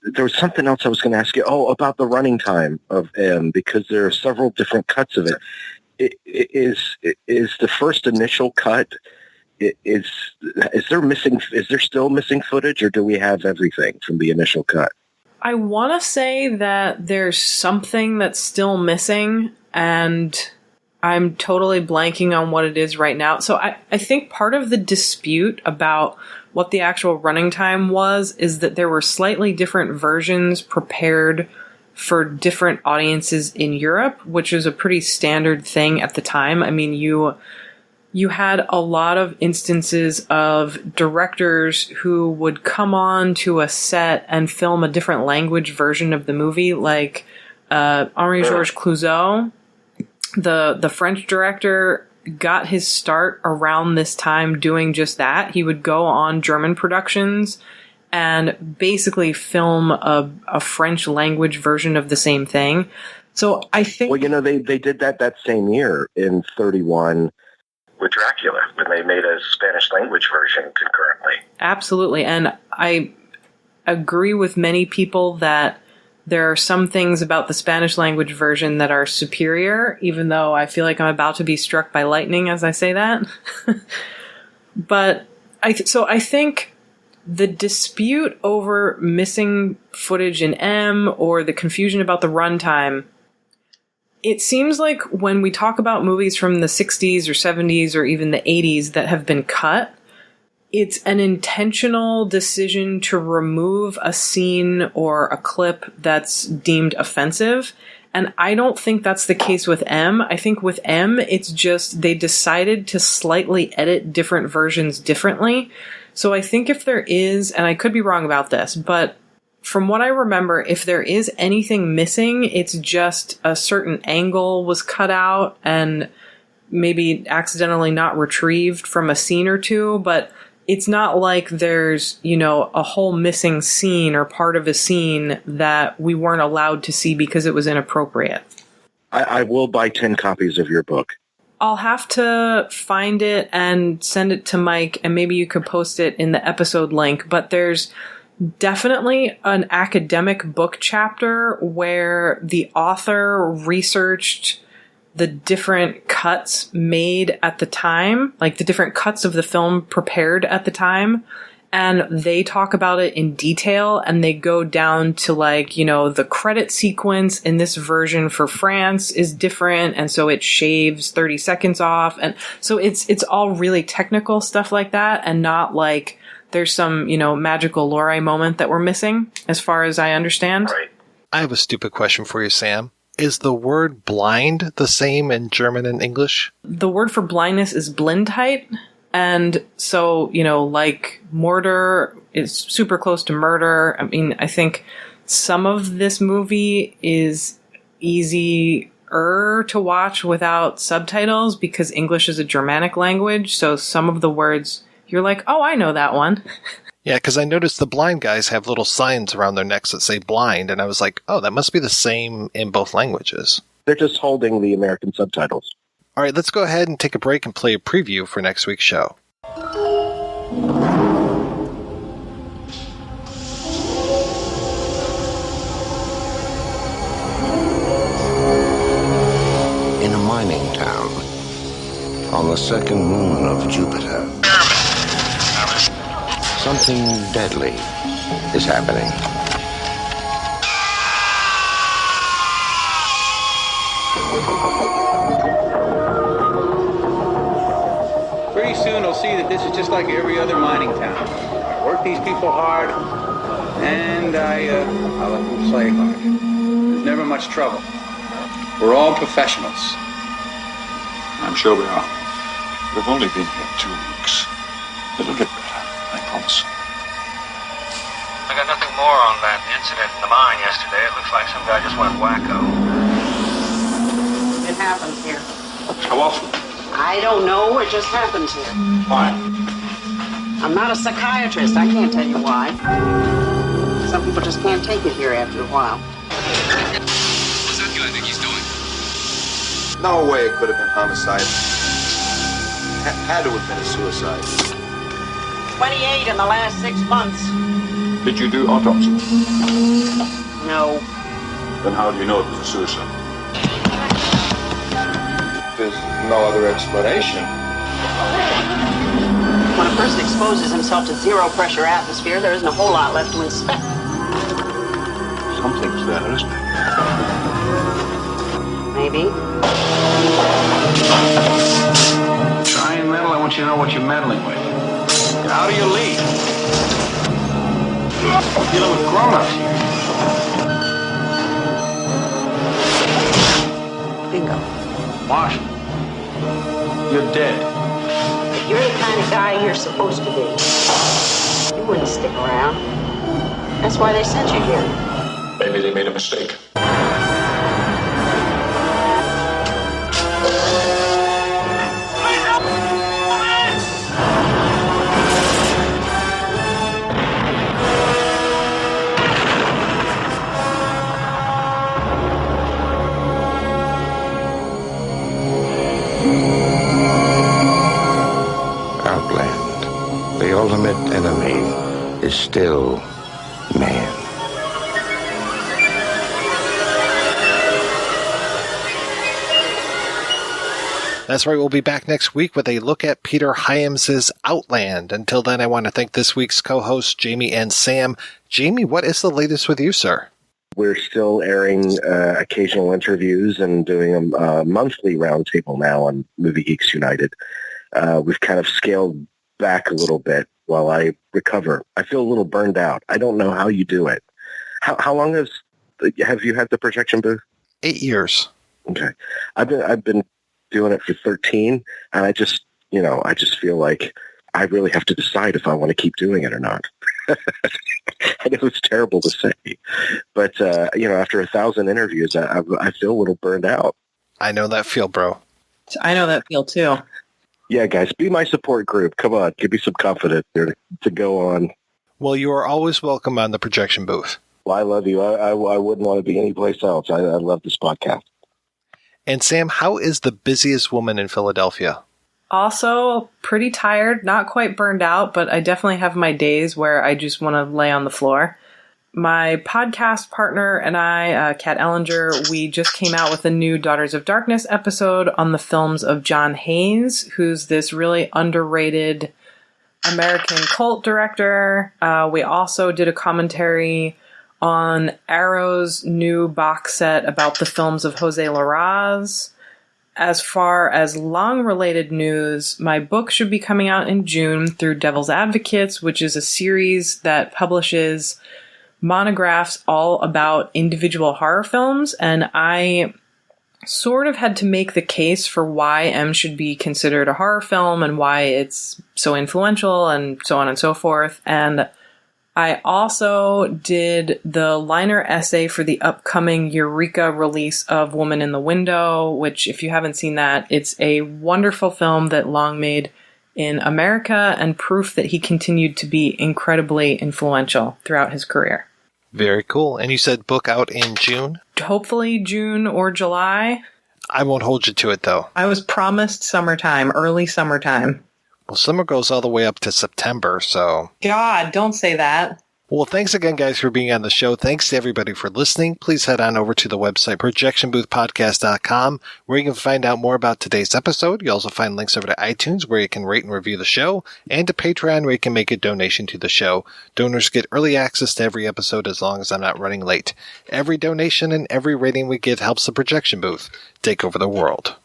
There was something else I was going to ask you. Oh, about the running time of M, because there are several different cuts of it. Is the first initial cut, is there still missing footage, or do we have everything from the initial cut? I want to say that there's something that's still missing, and I'm totally blanking on what it is right now. So I think part of the dispute about what the actual running time was is that there were slightly different versions prepared for different audiences in Europe, which is a pretty standard thing at the time. I mean, you had a lot of instances of directors who would come on to a set and film a different language version of the movie, like Henri-Georges Clouzot, the French director, got his start around this time doing just that. He would go on German productions and basically film a French language version of the same thing. So I think... Well, you know, they did that same year in 31 with Dracula, when they made a Spanish language version concurrently. Absolutely. And I agree with many people that there are some things about the Spanish language version that are superior, even though I feel like I'm about to be struck by lightning as I say that. But I think the dispute over missing footage in M, or the confusion about the runtime, it seems like when we talk about movies from the 60s or 70s or even the 80s that have been cut, it's an intentional decision to remove a scene or a clip that's deemed offensive. And I don't think that's the case with M. I think with M, it's just they decided to slightly edit different versions differently. So I think if there is, and I could be wrong about this, but from what I remember, if there is anything missing, it's just a certain angle was cut out and maybe accidentally not retrieved from a scene or two, but it's not like there's, you know, a whole missing scene or part of a scene that we weren't allowed to see because it was inappropriate. I will buy 10 copies of your book. I'll have to find it and send it to Mike, and maybe you could post it in the episode link, but there's definitely an academic book chapter where the author researched the different cuts made at the time, like the different cuts of the film prepared at the time. And they talk about it in detail, and they go down to, like, you know, the credit sequence in this version for France is different. And so it shaves 30 seconds off. And so it's all really technical stuff like that, and not like there's some, you know, magical Lorre moment that we're missing, as far as I understand. Right. I have a stupid question for you, Sam. Is the word blind the same in German and English? The word for blindness is Blindheit. And so, you know, like murder is super close to murder. I mean, I think some of this movie is easier to watch without subtitles because English is a Germanic language. So some of the words, you're like, oh, I know that one. Yeah, because I noticed the blind guys have little signs around their necks that say blind, and I was like, oh, that must be the same in both languages. They're just holding the American subtitles. All right, let's go ahead and take a break and play a preview for next week's show. In a mining town on the second moon of Jupiter, something deadly is happening. Pretty soon they'll see that this is just like every other mining town. I work these people hard, and I let them play hard. There's never much trouble. We're all professionals. I'm sure we are. We've only been here 2 weeks. It'll get better, I promise. I got nothing more on that incident in the mine yesterday. It looks like some guy just went wacko. It happens here. How often? I don't know. It just happens here. Why? I'm not a psychiatrist. I can't tell you why. Some people just can't take it here after a while. What's that guy think he's doing? No way it could have been homicide. Had to have been a suicide. 28 in the last 6 months. Did you do autopsy? No. Then how do you know it was a suicide? There's no other explanation. When a person exposes himself to zero pressure atmosphere, there isn't a whole lot left to inspect. Something's there, isn't it? Maybe. Try and meddle, I want you to know what you're meddling with. How do you lead? We're dealing with grown-ups here. Bingo. Marshall, you're dead. If you're the kind of guy you're supposed to be, you wouldn't stick around. That's why they sent you here. Maybe they made a mistake. Outland, the ultimate enemy, is still man. That's right, we'll be back next week with a look at Peter Hyams' Outland. Until then, I want to thank this week's co-hosts, Jamie and Sam. Jamie, what is the latest with you, sir? We're still airing occasional interviews and doing a monthly roundtable now on Movie Geeks United. We've kind of scaled back a little bit while I recover. I feel a little burned out. I don't know how you do it. How long have you had the projection booth? 8 years. Okay. I've been doing it for 13, and I just feel like I really have to decide if I want to keep doing it or not. I know it's terrible to say, but after 1,000 interviews, I feel a little burned out. I know that feel, bro. I know that feel too. Yeah, guys, be my support group. Come on, give me some confidence here to go on. Well, you are always welcome on the projection booth. Well, I love you. I wouldn't want to be anyplace else. I love this podcast. And Sam, how is the busiest woman in Philadelphia? Also, pretty tired, not quite burned out, but I definitely have my days where I just want to lay on the floor. My podcast partner and I, Kat Ellinger, we just came out with a new Daughters of Darkness episode on the films of John Hayes, who's this really underrated American cult director. We also did a commentary on Arrow's new box set about the films of Jose Larraz. As far as long-related news, my book should be coming out in June through Devil's Advocates, which is a series that publishes monographs all about individual horror films, and I sort of had to make the case for why M should be considered a horror film and why it's so influential and so on and so forth. And I also did the liner essay for the upcoming Eureka release of Woman in the Window, which, if you haven't seen that, it's a wonderful film that Long made in America and proof that he continued to be incredibly influential throughout his career. Very cool. And you said book out in June? Hopefully June or July. I won't hold you to it, though. I was promised summertime, early summertime. Well, summer goes all the way up to September, so... God, don't say that. Well, thanks again, guys, for being on the show. Thanks to everybody for listening. Please head on over to the website, projectionboothpodcast.com, where you can find out more about today's episode. You'll also find links over to iTunes, where you can rate and review the show, and to Patreon, where you can make a donation to the show. Donors get early access to every episode as long as I'm not running late. Every donation and every rating we give helps the Projection Booth take over the world.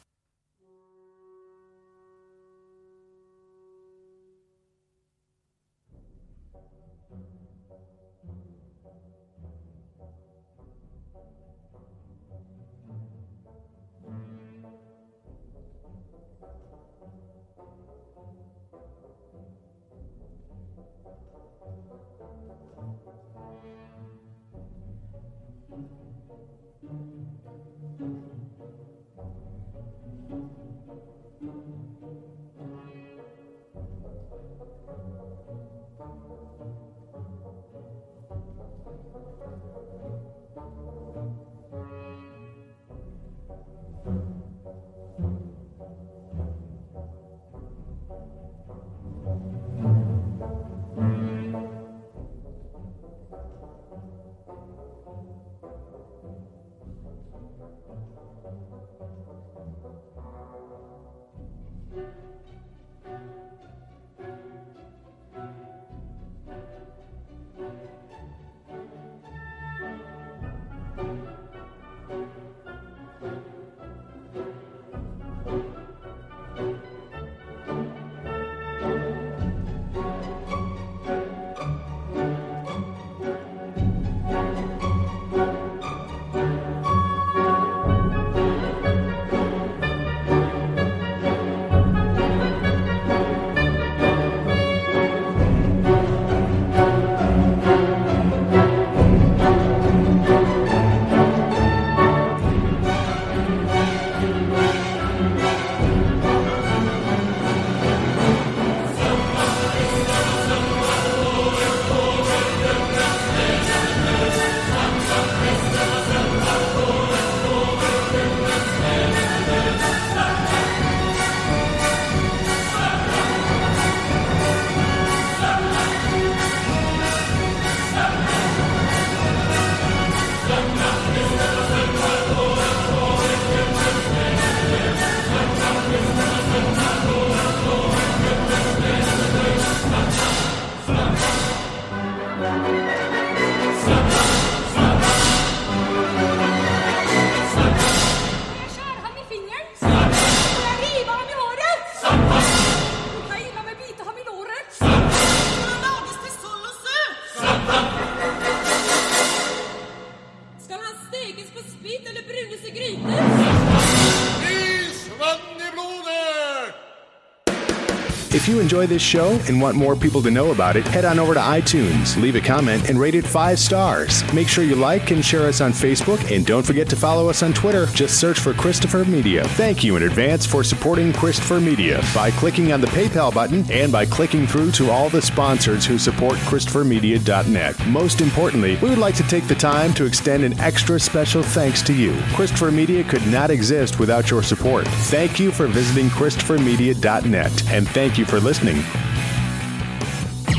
If you enjoy this show and want more people to know about it, head on over to iTunes, leave a comment, and rate it 5 stars. Make sure you like and share us on Facebook, and don't forget to follow us on Twitter. Just search for Christopher Media. Thank you in advance for supporting Christopher Media by clicking on the PayPal button and by clicking through to all the sponsors who support ChristopherMedia.net. Most importantly, we would like to take the time to extend an extra special thanks to you. Christopher Media could not exist without your support. Thank you for visiting ChristopherMedia.net, and thank you for listening.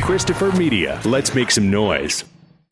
Christopher Media. Let's make some noise.